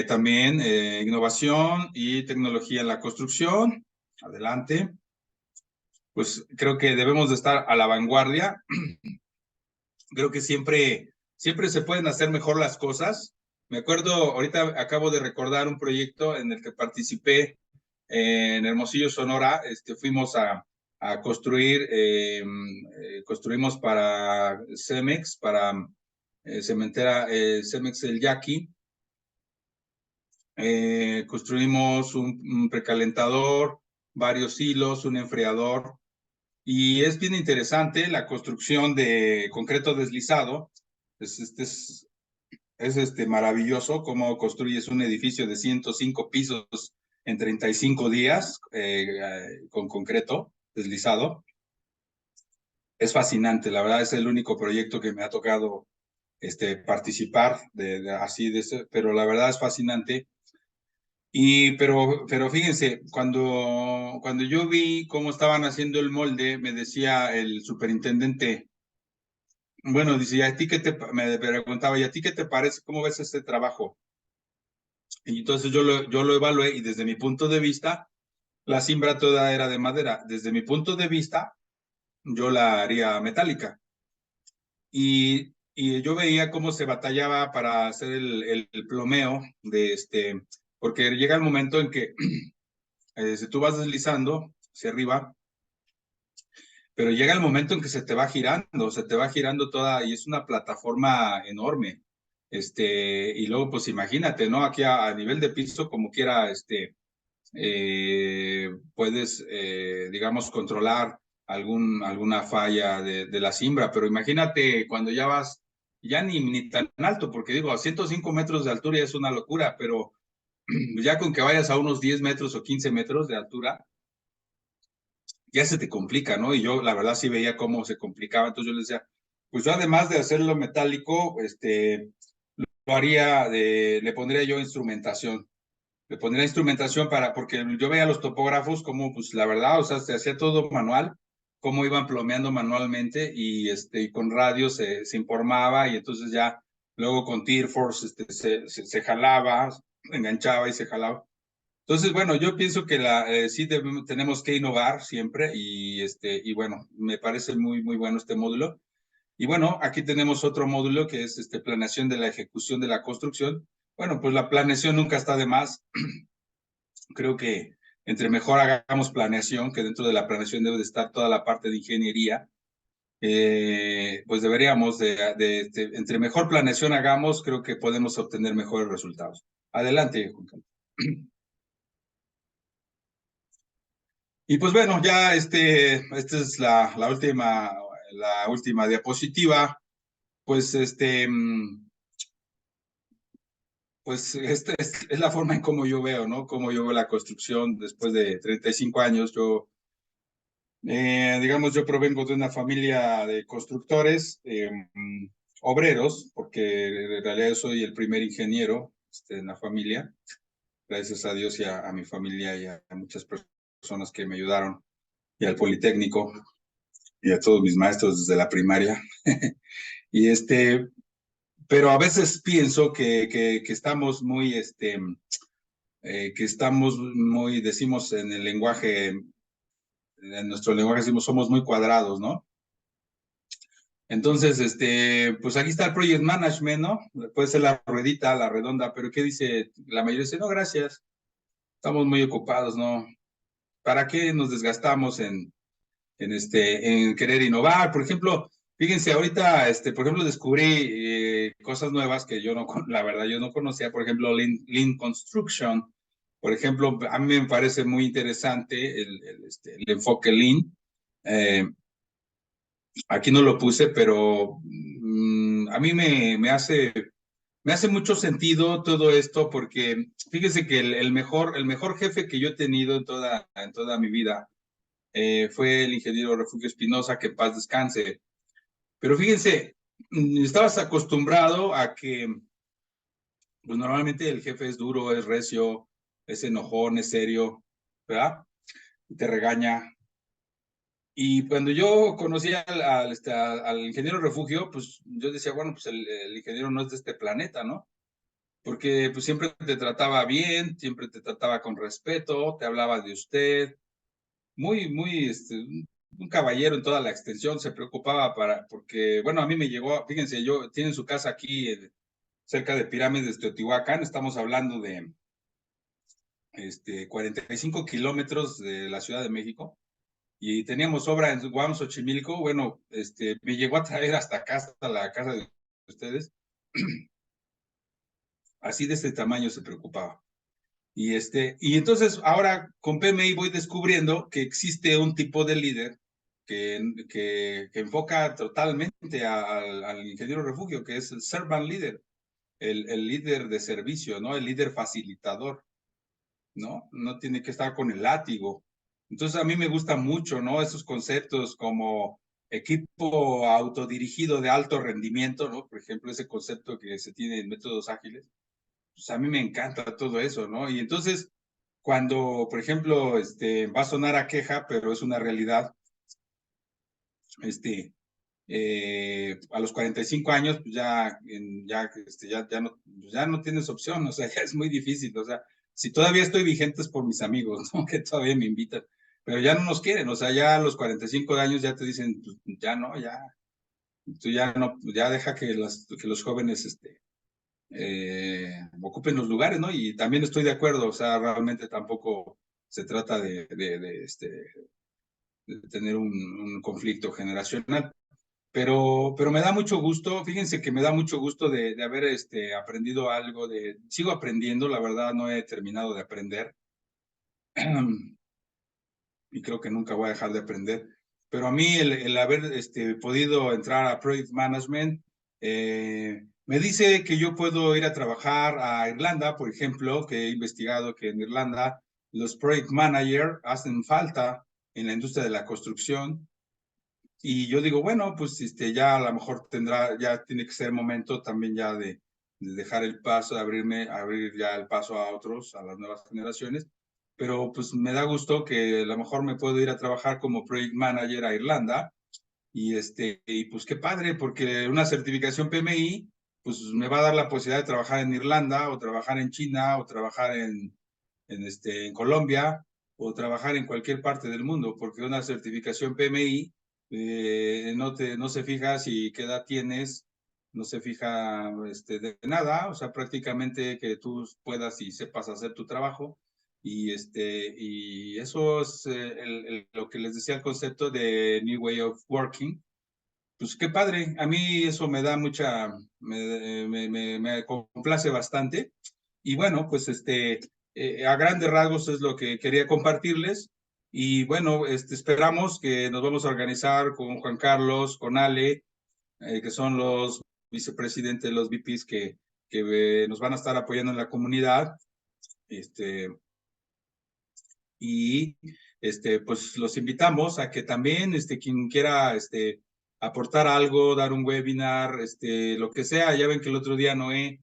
También innovación y tecnología en la construcción. Adelante. Pues creo que debemos de estar a la vanguardia. Creo que siempre se pueden hacer mejor las cosas. Me acuerdo, ahorita acabo de recordar un proyecto en el que participé en Hermosillo, Sonora. Fuimos a construir, construimos para Cemex, para cementera Cemex El Yaqui. Construimos un precalentador, varios hilos, un enfriador, y es bien interesante la construcción de concreto deslizado. Es maravilloso cómo construyes un edificio de 105 pisos en 35 días con concreto deslizado. Es fascinante, la verdad es el único proyecto que me ha tocado participar pero la verdad es fascinante. Pero fíjense, cuando yo vi cómo estaban haciendo el molde, me decía el superintendente, bueno, dice, ¿a ti me preguntaba, ¿y a ti qué te parece? ¿Cómo ves este trabajo? Y entonces yo lo evalué y desde mi punto de vista, la cimbra toda era de madera. Desde mi punto de vista, yo la haría metálica. Y yo veía cómo se batallaba para hacer el plomeo porque llega el momento en que si tú vas deslizando hacia arriba, pero llega el momento en que se te va girando toda, y es una plataforma enorme. Y luego, pues imagínate, ¿no? Aquí a nivel de piso, como quiera, puedes, digamos, controlar alguna falla de la cimbra, pero imagínate cuando ya vas, ya ni tan alto, porque digo, a 105 metros de altura ya es una locura, pero ya con que vayas a unos 10 metros o 15 metros de altura, ya se te complica, ¿no? Y yo, la verdad, sí veía cómo se complicaba, entonces yo les decía, pues yo además de hacerlo metálico, lo haría, le pondría yo instrumentación. Le pondría instrumentación porque yo veía los topógrafos como, pues la verdad, o sea, se hacía todo manual, cómo iban plomeando manualmente y con radio se informaba y entonces ya luego con Tirforce se jalaba, enganchaba y se jalaba. Entonces, bueno, yo pienso que sí tenemos que innovar siempre y bueno, me parece muy, muy bueno este módulo. Y bueno, aquí tenemos otro módulo que es planeación de la ejecución de la construcción. Bueno, pues la planeación nunca está de más. Creo que entre mejor hagamos planeación, que dentro de la planeación debe de estar toda la parte de ingeniería, pues deberíamos entre mejor planeación hagamos, creo que podemos obtener mejores resultados. Adelante, Juan Carlos. Y pues bueno, ya esta es la última diapositiva. Pues pues esta es la forma en cómo yo veo, ¿no? Cómo yo veo la construcción después de 35 años. Digamos, yo provengo de una familia de constructores, obreros, porque en realidad yo soy el primer ingeniero en la familia, gracias a Dios y a mi familia y a muchas personas que me ayudaron, y al Politécnico, y a todos mis maestros desde la primaria. y pero a veces pienso que estamos muy, decimos en el lenguaje, en nuestro lenguaje decimos, somos muy cuadrados, ¿no? Entonces, pues aquí está el Project Management, ¿no? Puede ser la ruedita, la redonda, pero ¿qué dice? La mayoría dice, no, gracias, estamos muy ocupados, ¿no? ¿Para qué nos desgastamos en querer innovar? Por ejemplo, fíjense, ahorita, por ejemplo, descubrí cosas nuevas que la verdad, yo no conocía, por ejemplo, Lean Construction. Por ejemplo, a mí me parece muy interesante el enfoque Lean. Aquí no lo puse, pero a mí me hace mucho sentido todo esto porque fíjense que el mejor jefe que yo he tenido en toda mi vida fue el ingeniero Refugio Espinosa, que en paz descanse. Pero fíjense, estabas acostumbrado a que pues normalmente el jefe es duro, es recio, es enojón, es serio, ¿verdad? Y te regaña. Y cuando yo conocí al ingeniero Refugio, pues yo decía, bueno, pues el ingeniero no es de este planeta, ¿no? Porque pues siempre te trataba bien, siempre te trataba con respeto, te hablaba de usted, muy, muy, un caballero en toda la extensión, se preocupaba porque, bueno, a mí me llegó, fíjense, tienen su casa aquí cerca de Pirámides de Teotihuacán, estamos hablando de 45 kilómetros de la Ciudad de México, y teníamos obra en Guam, Xochimilco. Bueno, me llegó a traer hasta acá, hasta la casa de ustedes, Así de este tamaño se preocupaba. Y entonces ahora con PMI voy descubriendo que existe un tipo de líder que enfoca totalmente al ingeniero refugio, que es el servant leader, el líder de servicio, ¿no? El líder facilitador, ¿no? No tiene que estar con el látigo. Entonces a mí me gusta mucho, ¿no? Esos conceptos como equipo autodirigido de alto rendimiento, ¿no? Por ejemplo, ese concepto que se tiene en métodos ágiles. Pues a mí me encanta todo eso, ¿no? Y entonces, cuando, por ejemplo, va a sonar a queja, pero es una realidad, a los 45 años, pues ya no tienes opción, o sea, ya es muy difícil, o sea, si todavía estoy vigente es por mis amigos, ¿no? Que todavía me invitan, pero ya no nos quieren, o sea, ya a los 45 años ya te dicen, pues, ya no, tú ya no, ya deja que los jóvenes, ocupen los lugares, ¿no? Y también estoy de acuerdo, o sea, realmente tampoco se trata de tener un conflicto generacional. Pero me da mucho gusto, fíjense que me da mucho gusto de haber aprendido algo, sigo aprendiendo, la verdad no he terminado de aprender y creo que nunca voy a dejar de aprender, pero a mí el haber podido entrar a Project Management me dice que yo puedo ir a trabajar a Irlanda, por ejemplo, que he investigado que en Irlanda los Project Manager hacen falta en la industria de la construcción. Y yo digo, bueno, pues ya a lo mejor ya tiene que ser momento también ya de dejar el paso, de abrir ya el paso a otros, a las nuevas generaciones. Pero pues me da gusto que a lo mejor me puedo ir a trabajar como Project Manager a Irlanda. Y pues qué padre, porque una certificación PMI, pues me va a dar la posibilidad de trabajar en Irlanda, o trabajar en China, o trabajar en Colombia, o trabajar en cualquier parte del mundo, porque una certificación PMI no se fija si qué edad tienes, no se fija de nada, o sea, prácticamente que tú puedas y sepas hacer tu trabajo. Y eso es lo que les decía, el concepto de New Way of Working. Pues qué padre, a mí eso me da me complace bastante. Y bueno, pues a grandes rasgos es lo que quería compartirles. Y bueno, esperamos que nos vamos a organizar con Juan Carlos, con Ale, que son los vicepresidentes, los VPs que nos van a estar apoyando en la comunidad. Y pues los invitamos a que también quien quiera aportar algo, dar un webinar, lo que sea. Ya ven que el otro día Noé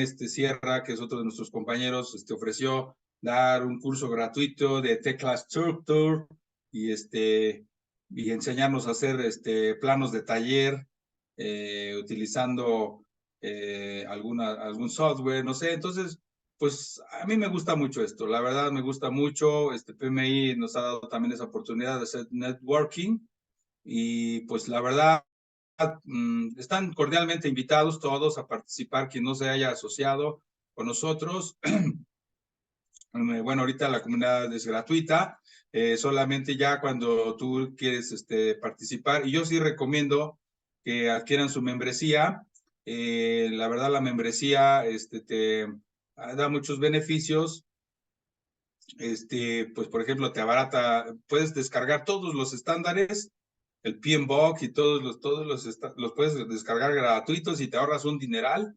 Sierra, que es otro de nuestros compañeros, ofreció dar un curso gratuito de Tecla Structure y enseñarnos a hacer planos de taller utilizando algún software, no sé. Entonces, pues a mí me gusta mucho esto, la verdad me gusta mucho. PMI nos ha dado también esa oportunidad de hacer networking y pues la verdad están cordialmente invitados todos a participar, quien no se haya asociado con nosotros. Bueno, ahorita la comunidad es gratuita, solamente ya cuando tú quieres participar, y yo sí recomiendo que adquieran su membresía. La verdad la membresía te da muchos beneficios. Pues por ejemplo te abarata, puedes descargar todos los estándares, el PMBOK y todos los puedes descargar gratuitos y te ahorras un dineral.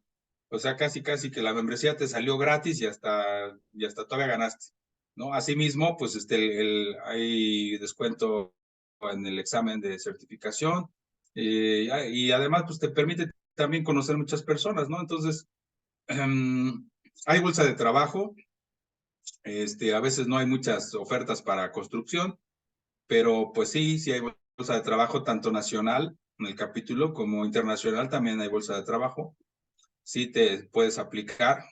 O sea, casi que la membresía te salió gratis y hasta todavía ganaste, ¿no? Asimismo, pues hay descuento en el examen de certificación y además pues te permite también conocer muchas personas, ¿no? Entonces, hay bolsa de trabajo. A veces no hay muchas ofertas para construcción, pero pues sí hay bolsa de trabajo tanto nacional en el capítulo como internacional, también hay bolsa de trabajo. Sí te puedes aplicar.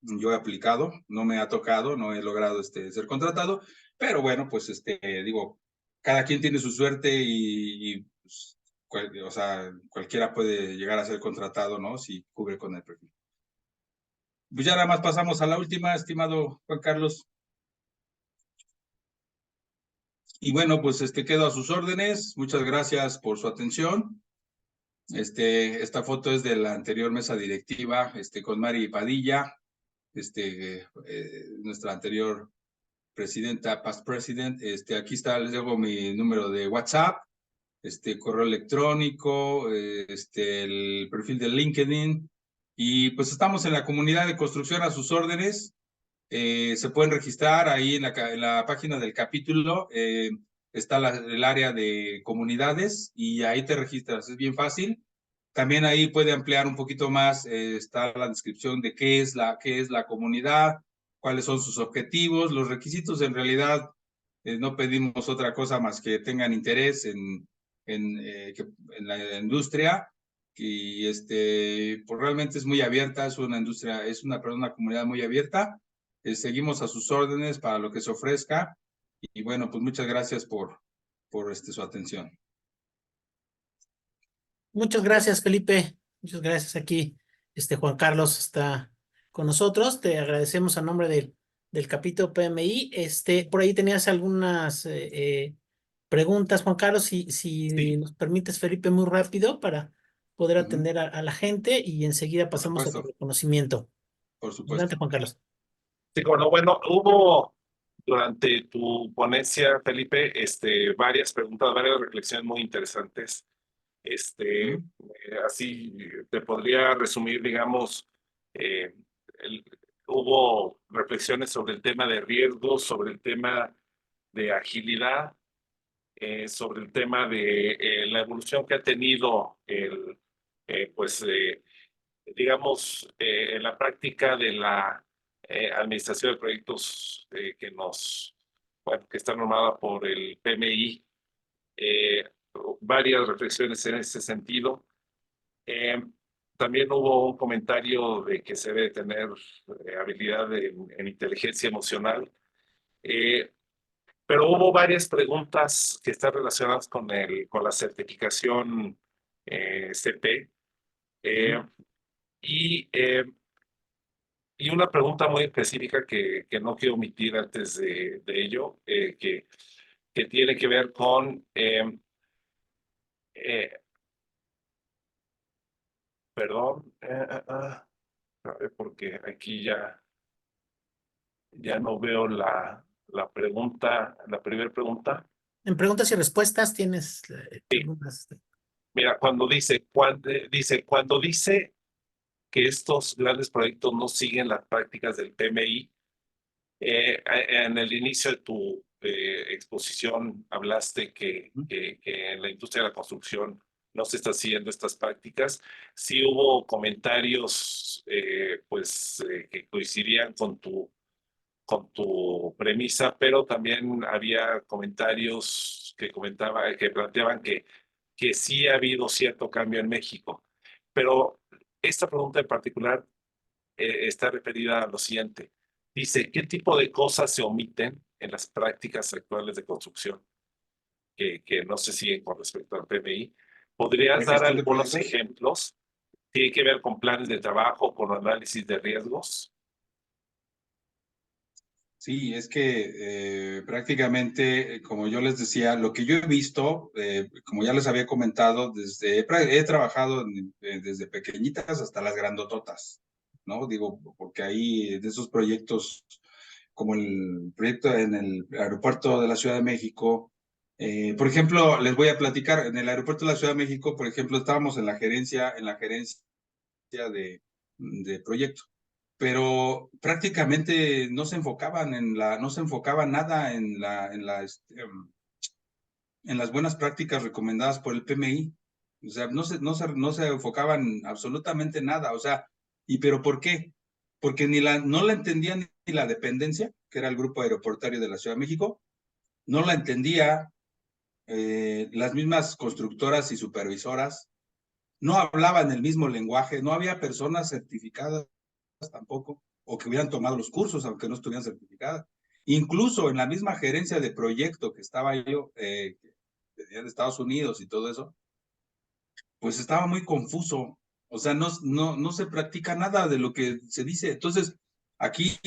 Yo he aplicado, no me ha tocado, no he logrado ser contratado, pero bueno, pues digo, cada quien tiene su suerte y pues, o sea, cualquiera puede llegar a ser contratado, ¿no? Si cubre con el perfil. Pues ya nada más pasamos a la última, estimado Juan Carlos. Y bueno, pues quedo a sus órdenes. Muchas gracias por su atención. Esta foto es de la anterior mesa directiva, con Mari Padilla, nuestra anterior presidenta, past president. Aquí está, les dejo mi número de WhatsApp, correo electrónico, el perfil de LinkedIn, y pues estamos en la comunidad de construcción a sus órdenes. Se pueden registrar ahí en la página del capítulo, está el área de comunidades y ahí te registras, es bien fácil. También ahí puede ampliar un poquito más, está la descripción de qué es la comunidad, cuáles son sus objetivos, los requisitos. En realidad no pedimos otra cosa más que tengan interés en la industria, y pues realmente es muy abierta, es una industria, una comunidad muy abierta. Seguimos a sus órdenes para lo que se ofrezca, y bueno, pues muchas gracias por su atención. Muchas gracias, Felipe. Muchas gracias. Aquí, Juan Carlos está con nosotros. Te agradecemos a nombre del capítulo PMI. Por ahí tenías algunas preguntas, Juan Carlos, si Sí, nos permites, Felipe, muy rápido para poder atender a la gente y enseguida Por pasamos a tu supuesto, reconocimiento. por supuesto. Adelante, Juan Carlos. sí, bueno, hubo durante tu ponencia, Felipe, varias preguntas, varias reflexiones muy interesantes. Así te podría resumir, digamos, eh, el- hubo reflexiones sobre el tema de riesgos, sobre el tema de agilidad, sobre el tema de la evolución que ha tenido digamos, en la práctica de la administración de proyectos que está normada por el PMI. eh, Varias reflexiones en ese sentido. Eh, También hubo un comentario de que se debe tener habilidad en inteligencia emocional, eh, pero hubo varias preguntas que están relacionadas con la certificación CP, y, eh, y una pregunta muy específica que no quiero omitir antes de ello, que tiene que ver con eh, perdón, a ver, porque aquí ya no veo la pregunta, la primera pregunta. En preguntas y respuestas tienes algunas. Mira, cuando dice que estos grandes proyectos no siguen las prácticas del PMI, en el inicio de tu exposición hablaste que en la industria de la construcción no se está siguiendo estas prácticas. Sí hubo comentarios que coincidían con tu premisa, pero también había comentarios que planteaban que sí ha habido cierto cambio en México. Pero esta pregunta en particular está referida a lo siguiente. Dice, ¿qué tipo de cosas se omiten en las prácticas actuales de construcción que no se siguen con respecto al PMI? ¿Podrías ¿De dar gestión de algunos proyectos? ejemplos? ¿Tiene que ver con planes de trabajo, con análisis de riesgos? Sí, es que prácticamente, como yo les decía, lo que yo he visto, como ya les había comentado, he trabajado desde pequeñitas hasta las grandototas, ¿no? Digo, porque ahí de esos proyectos, como el proyecto en el aeropuerto de la Ciudad de México, por ejemplo, les voy a platicar, en el aeropuerto de la Ciudad de México, por ejemplo, estábamos en la gerencia de proyecto, pero prácticamente no se enfocaba nada en las buenas prácticas recomendadas por el PMI. O sea, no se enfocaban absolutamente nada. O sea, pero ¿por qué? Porque no la entendían ni la dependencia, que era el grupo aeroportuario de la Ciudad de México, no la entendía las mismas constructoras y supervisoras, no hablaban el mismo lenguaje, no había personas certificadas tampoco, o que hubieran tomado los cursos, aunque no estuvieran certificadas. Incluso en la misma gerencia de proyecto que estaba yo, de Estados Unidos y todo eso, pues estaba muy confuso. O sea, no se practica nada de lo que se dice. Entonces, aquí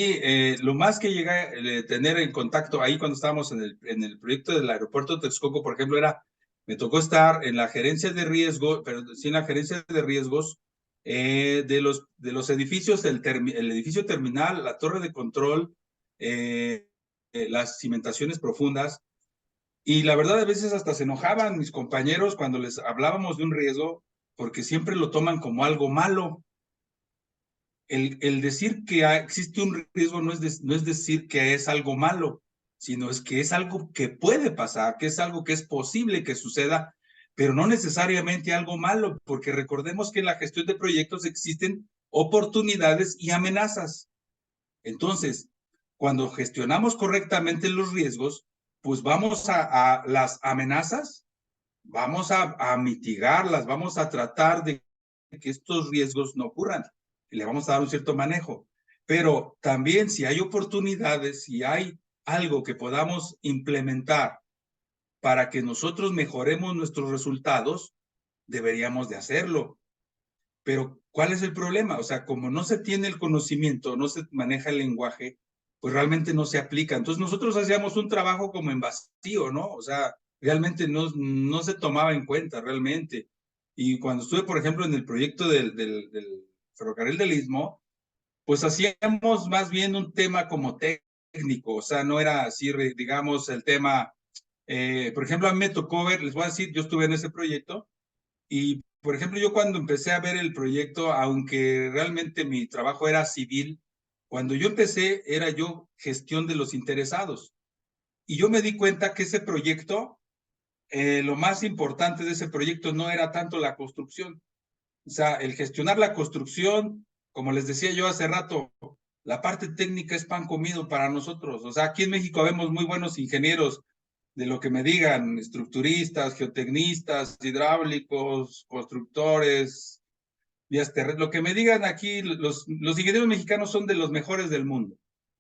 lo más que llegué a tener en contacto ahí cuando estábamos en el proyecto del aeropuerto de Texcoco, por ejemplo, era me tocó estar en la gerencia de riesgo, pero sí en la gerencia de riesgos de los edificios, el edificio terminal, la torre de control, las cimentaciones profundas. Y la verdad, a veces hasta se enojaban mis compañeros cuando les hablábamos de un riesgo, porque siempre lo toman como algo malo. El decir que existe un riesgo no es decir que es algo malo, sino es que es algo que puede pasar, que es algo que es posible que suceda, pero no necesariamente algo malo, porque recordemos que en la gestión de proyectos existen oportunidades y amenazas. Entonces, cuando gestionamos correctamente los riesgos, pues vamos a las amenazas, vamos a mitigarlas, vamos a tratar de que estos riesgos no ocurran y le vamos a dar un cierto manejo. Pero también si hay oportunidades, si hay algo que podamos implementar para que nosotros mejoremos nuestros resultados, deberíamos de hacerlo. Pero, ¿cuál es el problema? O sea, como no se tiene el conocimiento, no se maneja el lenguaje, pues realmente no se aplica. Entonces nosotros hacíamos un trabajo como en vacío, ¿no? O sea, realmente no se tomaba en cuenta realmente. Y cuando estuve, por ejemplo, en el proyecto del ferrocarril del Istmo, pues hacíamos más bien un tema como técnico, o sea, no era así, digamos, el tema, por ejemplo, a mí me tocó ver, les voy a decir, yo estuve en ese proyecto y, por ejemplo, yo cuando empecé a ver el proyecto, aunque realmente mi trabajo era civil, cuando yo empecé era yo gestión de los interesados. Y yo me di cuenta que ese proyecto, lo más importante de ese proyecto no era tanto la construcción. O sea, el gestionar la construcción, como les decía yo hace rato, la parte técnica es pan comido para nosotros. O sea, aquí en México vemos muy buenos ingenieros de lo que me digan, estructuristas, geotecnistas, hidráulicos, constructores, vías terrestres, lo que me digan aquí, los ingenieros mexicanos son de los mejores del mundo,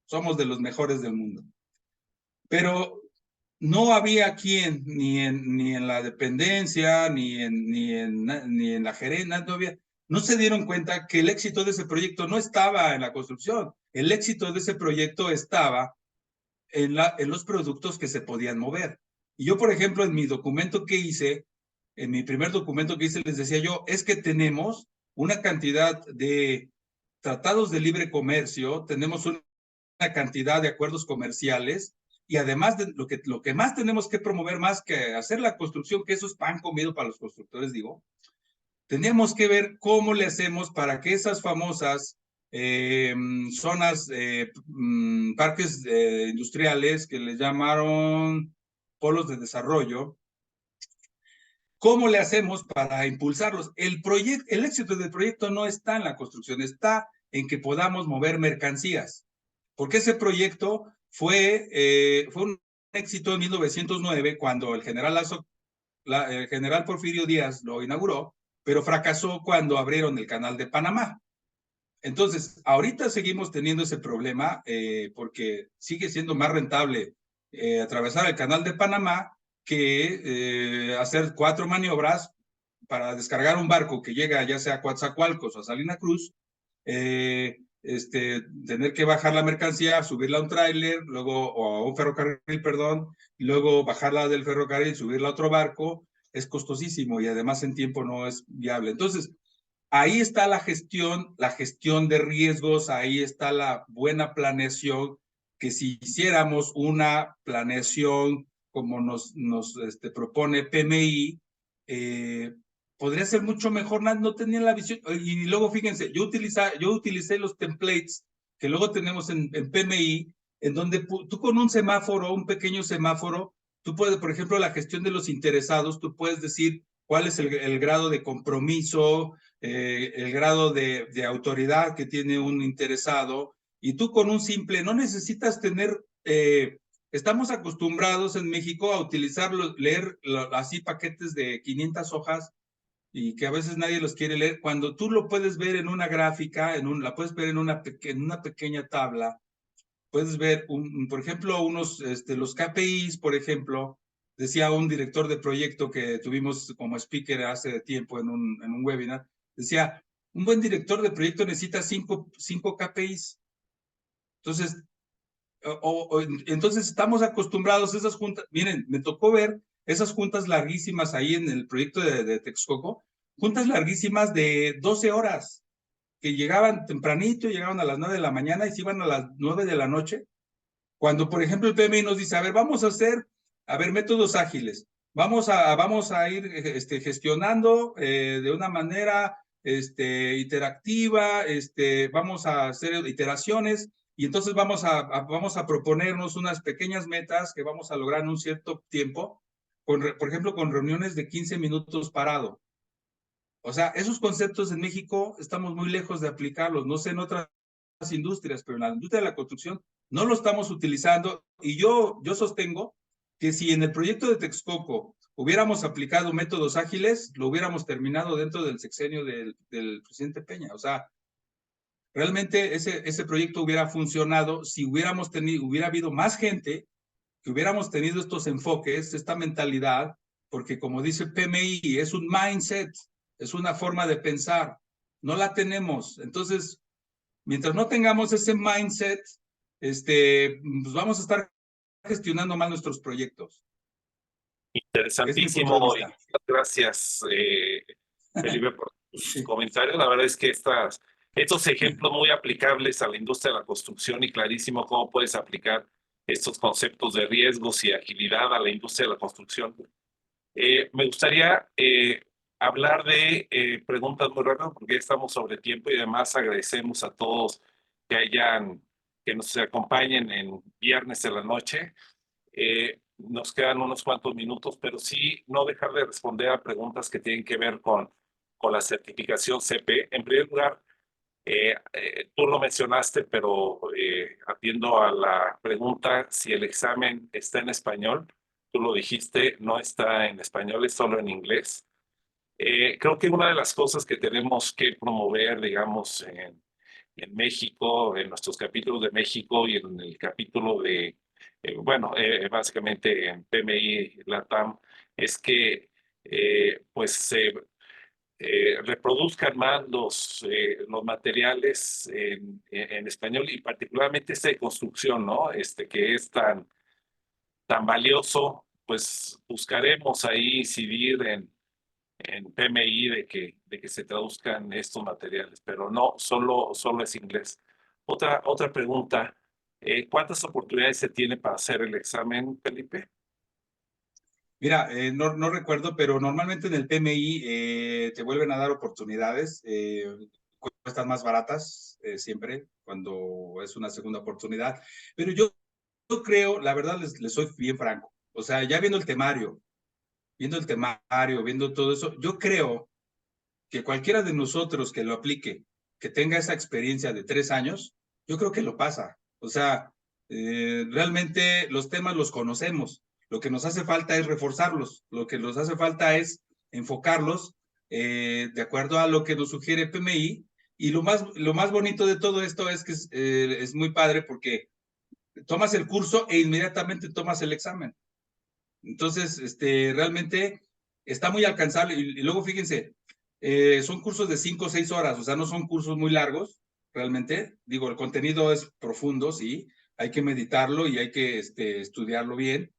somos de los mejores del mundo. Pero no había quien, ni en la dependencia, ni en la gerencia, no se dieron cuenta que el éxito de ese proyecto no estaba en la construcción, el éxito de ese proyecto estaba en los productos que se podían mover. Y yo, por ejemplo, en mi documento que hice, en mi primer documento que hice, les decía yo, es que tenemos una cantidad de tratados de libre comercio, tenemos una cantidad de acuerdos comerciales, y además de lo que más tenemos que promover, más que hacer la construcción, que eso es pan comido para los constructores, digo, tenemos que ver cómo le hacemos para que esas famosas zonas, parques industriales que les llamaron polos de desarrollo, ¿cómo le hacemos para impulsarlos? El éxito del proyecto no está en la construcción, está en que podamos mover mercancías, porque ese proyecto fue un éxito en 1909 cuando el general Porfirio Díaz lo inauguró, pero fracasó cuando abrieron el canal de Panamá. Entonces, ahorita seguimos teniendo ese problema porque sigue siendo más rentable atravesar el canal de Panamá que hacer 4 maniobras para descargar un barco que llega ya sea a Coatzacoalcos o a Salina Cruz, tener que bajar la mercancía, subirla a un tráiler, luego, o a un ferrocarril, perdón, y luego bajarla del ferrocarril, subirla a otro barco, es costosísimo y además en tiempo no es viable. Entonces, ahí está la gestión de riesgos, ahí está la buena planeación, que si hiciéramos una planeación como nos propone PMI, podría ser mucho mejor, no tenía la visión. Y luego fíjense, yo utilicé los templates que luego tenemos en PMI, en donde tú con un semáforo, un pequeño semáforo, tú puedes, por ejemplo, la gestión de los interesados, tú puedes decir cuál es el grado de compromiso, el grado de autoridad que tiene un interesado, y tú con un simple, no necesitas tener, estamos acostumbrados en México a leer así paquetes de 500 hojas, y que a veces nadie los quiere leer, cuando tú lo puedes ver en una gráfica, la puedes ver en una pequeña tabla, puedes ver, por ejemplo, los KPIs, por ejemplo, decía un director de proyecto que tuvimos como speaker hace tiempo en un webinar, decía, un buen director de proyecto necesita 5 KPIs. Entonces, entonces estamos acostumbrados a esas juntas. Miren, me tocó ver esas juntas larguísimas ahí en el proyecto de Texcoco, juntas larguísimas de 12 horas, que llegaban tempranito, llegaban a las 9 de la mañana y se iban a las 9 de la noche. Cuando, por ejemplo, el PMI nos dice, a ver, vamos a hacer, métodos ágiles, vamos a ir gestionando de una manera interactiva, vamos a hacer iteraciones, y entonces vamos a proponernos unas pequeñas metas que vamos a lograr en un cierto tiempo, por ejemplo, con reuniones de 15 minutos parado. O sea, esos conceptos en México estamos muy lejos de aplicarlos, no sé en otras industrias, pero en la industria de la construcción no lo estamos utilizando, y yo sostengo que si en el proyecto de Texcoco hubiéramos aplicado métodos ágiles, lo hubiéramos terminado dentro del sexenio del presidente Peña. O sea, realmente ese proyecto hubiera funcionado si hubiera habido más gente, que hubiéramos tenido estos enfoques, esta mentalidad, porque como dice PMI, es un mindset, es una forma de pensar, no la tenemos. Entonces, mientras no tengamos ese mindset, pues vamos a estar gestionando mal nuestros proyectos. Interesantísimo. Y muchas gracias, Felipe, por tus comentarios. La verdad es que estos ejemplos muy aplicables a la industria de la construcción, y clarísimo cómo puedes aplicar estos conceptos de riesgos y agilidad a la industria de la construcción. Me gustaría hablar de preguntas muy rápidas, porque ya estamos sobre tiempo, y además agradecemos a todos que nos acompañen en viernes de la noche. Nos quedan unos cuantos minutos, pero sí no dejar de responder a preguntas que tienen que ver con la certificación CP. En primer lugar, tú lo mencionaste, pero atiendo a la pregunta si el examen está en español. Tú lo dijiste, no está en español, es solo en inglés. Creo que una de las cosas que tenemos que promover, digamos, en México, en nuestros capítulos de México y en el capítulo de, básicamente en PMI LATAM, es que pues se reproduzcan más los materiales en español, y particularmente esta de construcción, ¿no? Que es tan valioso. Pues buscaremos ahí incidir en PMI de que se traduzcan estos materiales, pero no, solo es inglés. Otra pregunta, ¿cuántas oportunidades se tiene para hacer el examen, Felipe? Mira, no recuerdo, pero normalmente en el PMI te vuelven a dar oportunidades, cuestan más baratas siempre cuando es una segunda oportunidad, pero yo creo, la verdad les soy bien franco, o sea, ya viendo el temario, viendo todo eso, yo creo que cualquiera de nosotros que lo aplique, que tenga esa experiencia de 3 años, yo creo que lo pasa. O sea, realmente los temas los conocemos. Lo que nos hace falta es reforzarlos. Lo que nos hace falta es enfocarlos de acuerdo a lo que nos sugiere PMI. Y lo más bonito de todo esto es que es muy padre, porque tomas el curso e inmediatamente tomas el examen. Entonces, realmente está muy alcanzable. Y luego, fíjense, son cursos de 5 o 6 horas, o sea, no son cursos muy largos, realmente. Digo, el contenido es profundo, sí, hay que meditarlo y hay que estudiarlo bien.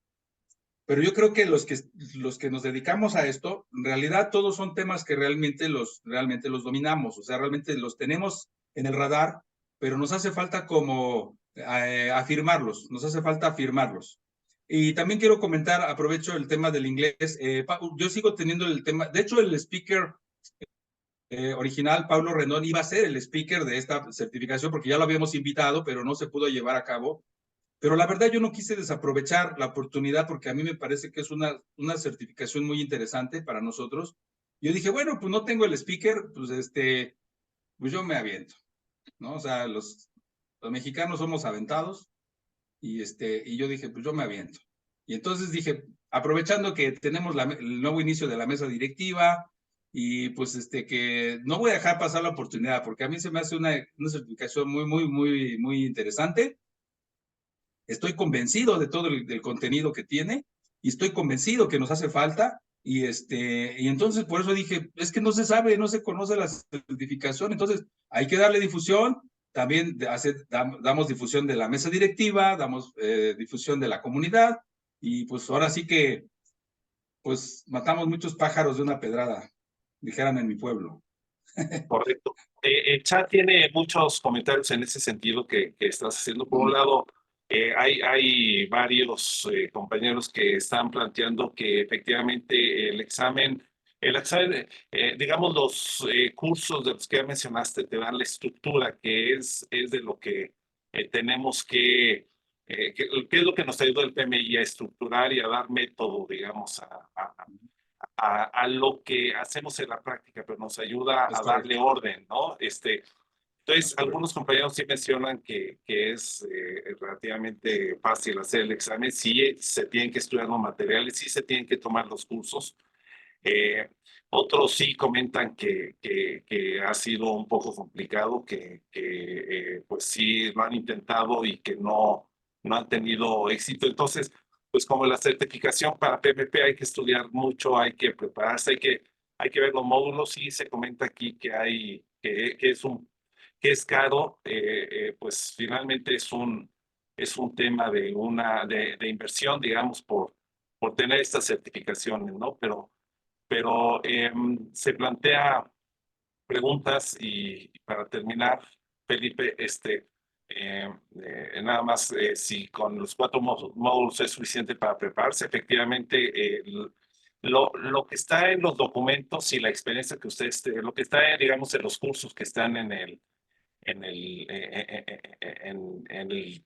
Pero yo creo que los que nos dedicamos a esto, en realidad todos son temas que realmente los dominamos, o sea, realmente los tenemos en el radar, pero nos hace falta como afirmarlos, nos hace falta afirmarlos. Y también quiero comentar, aprovecho el tema del inglés, yo sigo teniendo el tema, de hecho el speaker original, Pablo Rendón, iba a ser el speaker de esta certificación, porque ya lo habíamos invitado, pero no se pudo llevar a cabo. Pero la verdad yo no quise desaprovechar la oportunidad, porque a mí me parece que es una certificación muy interesante para nosotros. Yo dije, bueno, pues no tengo el speaker, pues pues yo me aviento, ¿no? O sea, los mexicanos somos aventados, y yo dije, pues yo me aviento. Y entonces dije, aprovechando que tenemos el nuevo inicio de la mesa directiva, y pues que no voy a dejar pasar la oportunidad, porque a mí se me hace una certificación muy interesante. Estoy convencido de todo del contenido que tiene, y estoy convencido que nos hace falta, y entonces por eso dije, es que no se sabe, no se conoce la certificación, entonces hay que darle difusión. También damos difusión de la mesa directiva, damos difusión de la comunidad, y pues ahora sí que pues matamos muchos pájaros de una pedrada, dijeran en mi pueblo. Correcto. El chat tiene muchos comentarios en ese sentido que estás haciendo. Por un lado, hay varios compañeros que están planteando que efectivamente digamos, los cursos de los que ya mencionaste te dan la estructura, que es de lo que tenemos que es lo que nos ayuda el PMI a estructurar y a dar método, digamos, a lo que hacemos en la práctica, pero nos ayuda a darle orden, ¿no? Entonces, algunos compañeros sí mencionan que es relativamente fácil hacer el examen, sí se tienen que estudiar los materiales, sí se tienen que tomar los cursos. Otros sí comentan que ha sido un poco complicado, que pues sí lo han intentado y que no han tenido éxito. Entonces, pues como la certificación para PMP hay que estudiar mucho, hay que prepararse, hay que ver los módulos y se comenta aquí que es caro, pues finalmente es un tema de inversión, digamos, por tener estas certificaciones, ¿no? Pero se plantea preguntas y para terminar, Felipe, nada más si con los 4 módulos es suficiente para prepararse, efectivamente lo que está en los documentos y la experiencia que ustedes, lo que está, digamos, en los cursos que están en la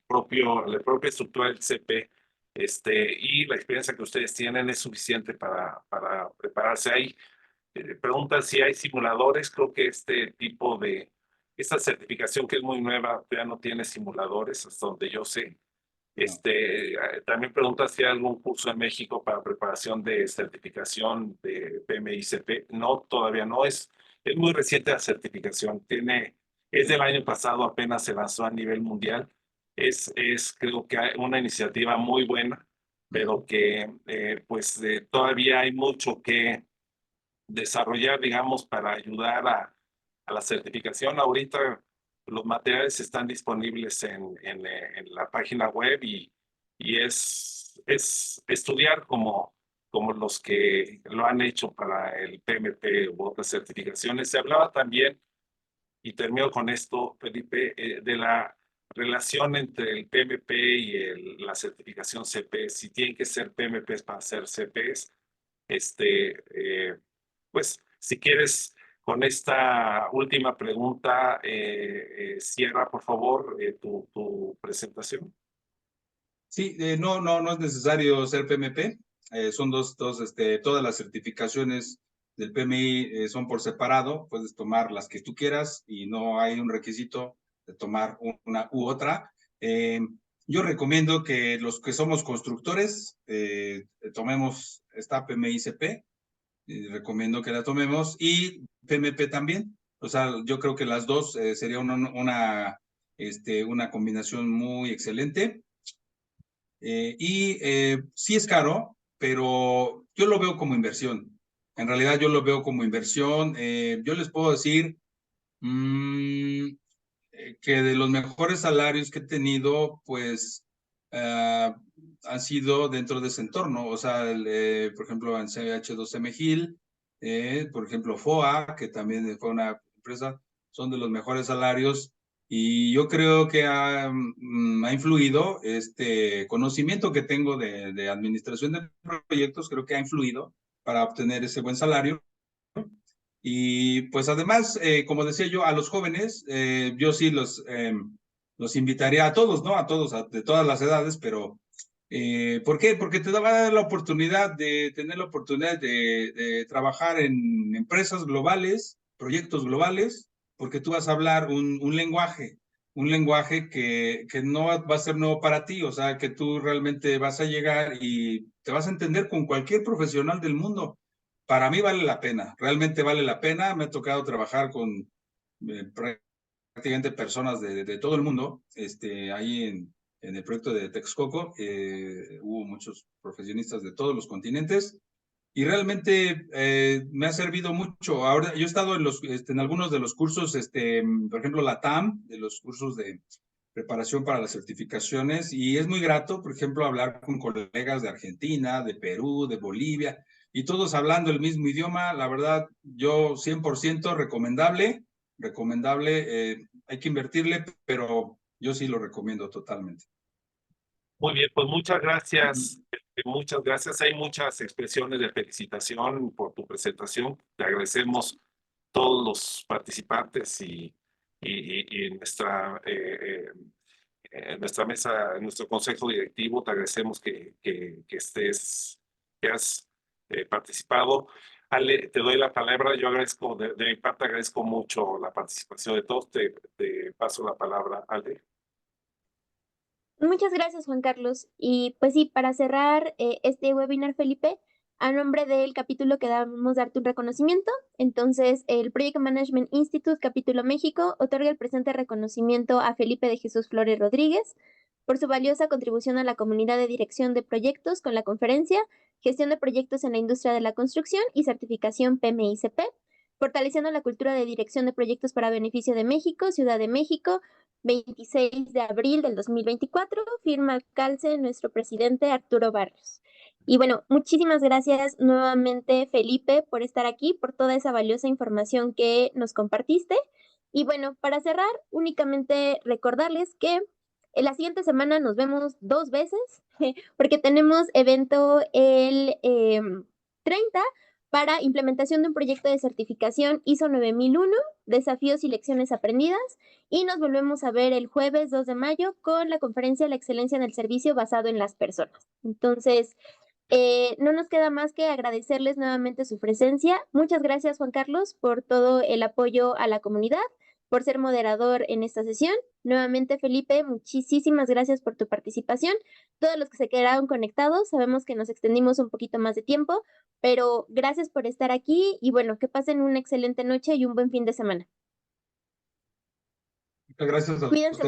propia estructura del CP, y la experiencia que ustedes tienen es suficiente para prepararse ahí. Preguntan si hay simuladores. Creo que esta certificación que es muy nueva ya no tiene simuladores, hasta donde yo sé. También preguntan si hay algún curso en México para preparación de certificación de PMI-CP. No, todavía no. Es muy reciente la certificación. Es del año pasado, apenas se lanzó a nivel mundial. Creo que hay una iniciativa muy buena, pero que pues todavía hay mucho que desarrollar, digamos, para ayudar a la certificación. Ahorita los materiales están disponibles en la página web y es estudiar como los que lo han hecho para el PMP u otras certificaciones. Se hablaba también, y termino con esto, Felipe, de la relación entre el PMP y la certificación CP, si tienen que ser PMPs para ser CPs. Pues si quieres, con esta última pregunta, cierra por favor tu presentación. Sí, no es necesario ser PMP. Son todas las certificaciones del PMI son por separado. Puedes tomar las que tú quieras y no hay un requisito de tomar una u otra. Yo recomiendo que los que somos constructores tomemos esta PMI-CP. Recomiendo que la tomemos y PMP también. O sea, yo creo que las dos sería una combinación muy excelente. Sí es caro, pero yo lo veo como inversión. En realidad yo lo veo como inversión. Yo les puedo decir que de los mejores salarios que he tenido, pues han sido dentro de ese entorno. O sea, por ejemplo, en CH2M Gil, por ejemplo, FOA, que también fue una empresa, son de los mejores salarios. Y yo creo que ha influido este conocimiento que tengo de administración de proyectos, creo que ha influido para obtener ese buen salario. Y pues además, como decía yo, a los jóvenes, yo sí los invitaría a todos, ¿no? A todos, de todas las edades, pero ¿por qué? Porque te va a dar la oportunidad de tener la oportunidad de trabajar en empresas globales, proyectos globales, porque tú vas a hablar un lenguaje que no va a ser nuevo para ti, o sea, que tú realmente vas a llegar y te vas a entender con cualquier profesional del mundo. Para mí vale la pena, realmente vale la pena. Me ha tocado trabajar con prácticamente personas de todo el mundo. Ahí en el proyecto de Texcoco hubo muchos profesionistas de todos los continentes y realmente me ha servido mucho. Ahora, yo he estado en algunos de los cursos, por ejemplo, la TAM, de los cursos de preparación para las certificaciones, y es muy grato, por ejemplo, hablar con colegas de Argentina, de Perú, de Bolivia, y todos hablando el mismo idioma, la verdad, yo 100% recomendable, hay que invertirle, pero yo sí lo recomiendo totalmente. Muy bien, pues muchas gracias. Muchas gracias. Hay muchas expresiones de felicitación por tu presentación. Te agradecemos todos los participantes y en nuestra mesa, en nuestro consejo directivo. Te agradecemos que has participado. Ale, te doy la palabra. Yo agradezco, de mi parte agradezco mucho la participación de todos. Te paso la palabra, Ale. Muchas gracias, Juan Carlos. Y pues sí, para cerrar este webinar, Felipe, a nombre del capítulo queremos darte un reconocimiento. Entonces, el Project Management Institute Capítulo México otorga el presente reconocimiento a Felipe de Jesús Flores Rodríguez por su valiosa contribución a la comunidad de dirección de proyectos con la conferencia Gestión de Proyectos en la Industria de la Construcción y Certificación PMICP, fortaleciendo la cultura de dirección de proyectos para beneficio de México, Ciudad de México, 26 de abril del 2024, firma calce nuestro presidente Arturo Barrios. Y bueno, muchísimas gracias nuevamente, Felipe, por estar aquí, por toda esa valiosa información que nos compartiste. Y bueno, para cerrar, únicamente recordarles que en la siguiente semana nos vemos 2 veces, porque tenemos evento el 30 para implementación de un proyecto de certificación ISO 9001, desafíos y lecciones aprendidas, y nos volvemos a ver el jueves 2 de mayo con la conferencia La excelencia en el servicio basado en las personas. Entonces, no nos queda más que agradecerles nuevamente su presencia. Muchas gracias, Juan Carlos, por todo el apoyo a la comunidad, por ser moderador en esta sesión. Nuevamente, Felipe, muchísimas gracias por tu participación. Todos los que se quedaron conectados, sabemos que nos extendimos un poquito más de tiempo, pero gracias por estar aquí y bueno, que pasen una excelente noche y un buen fin de semana. Muchas gracias a Cuídense. ustedes.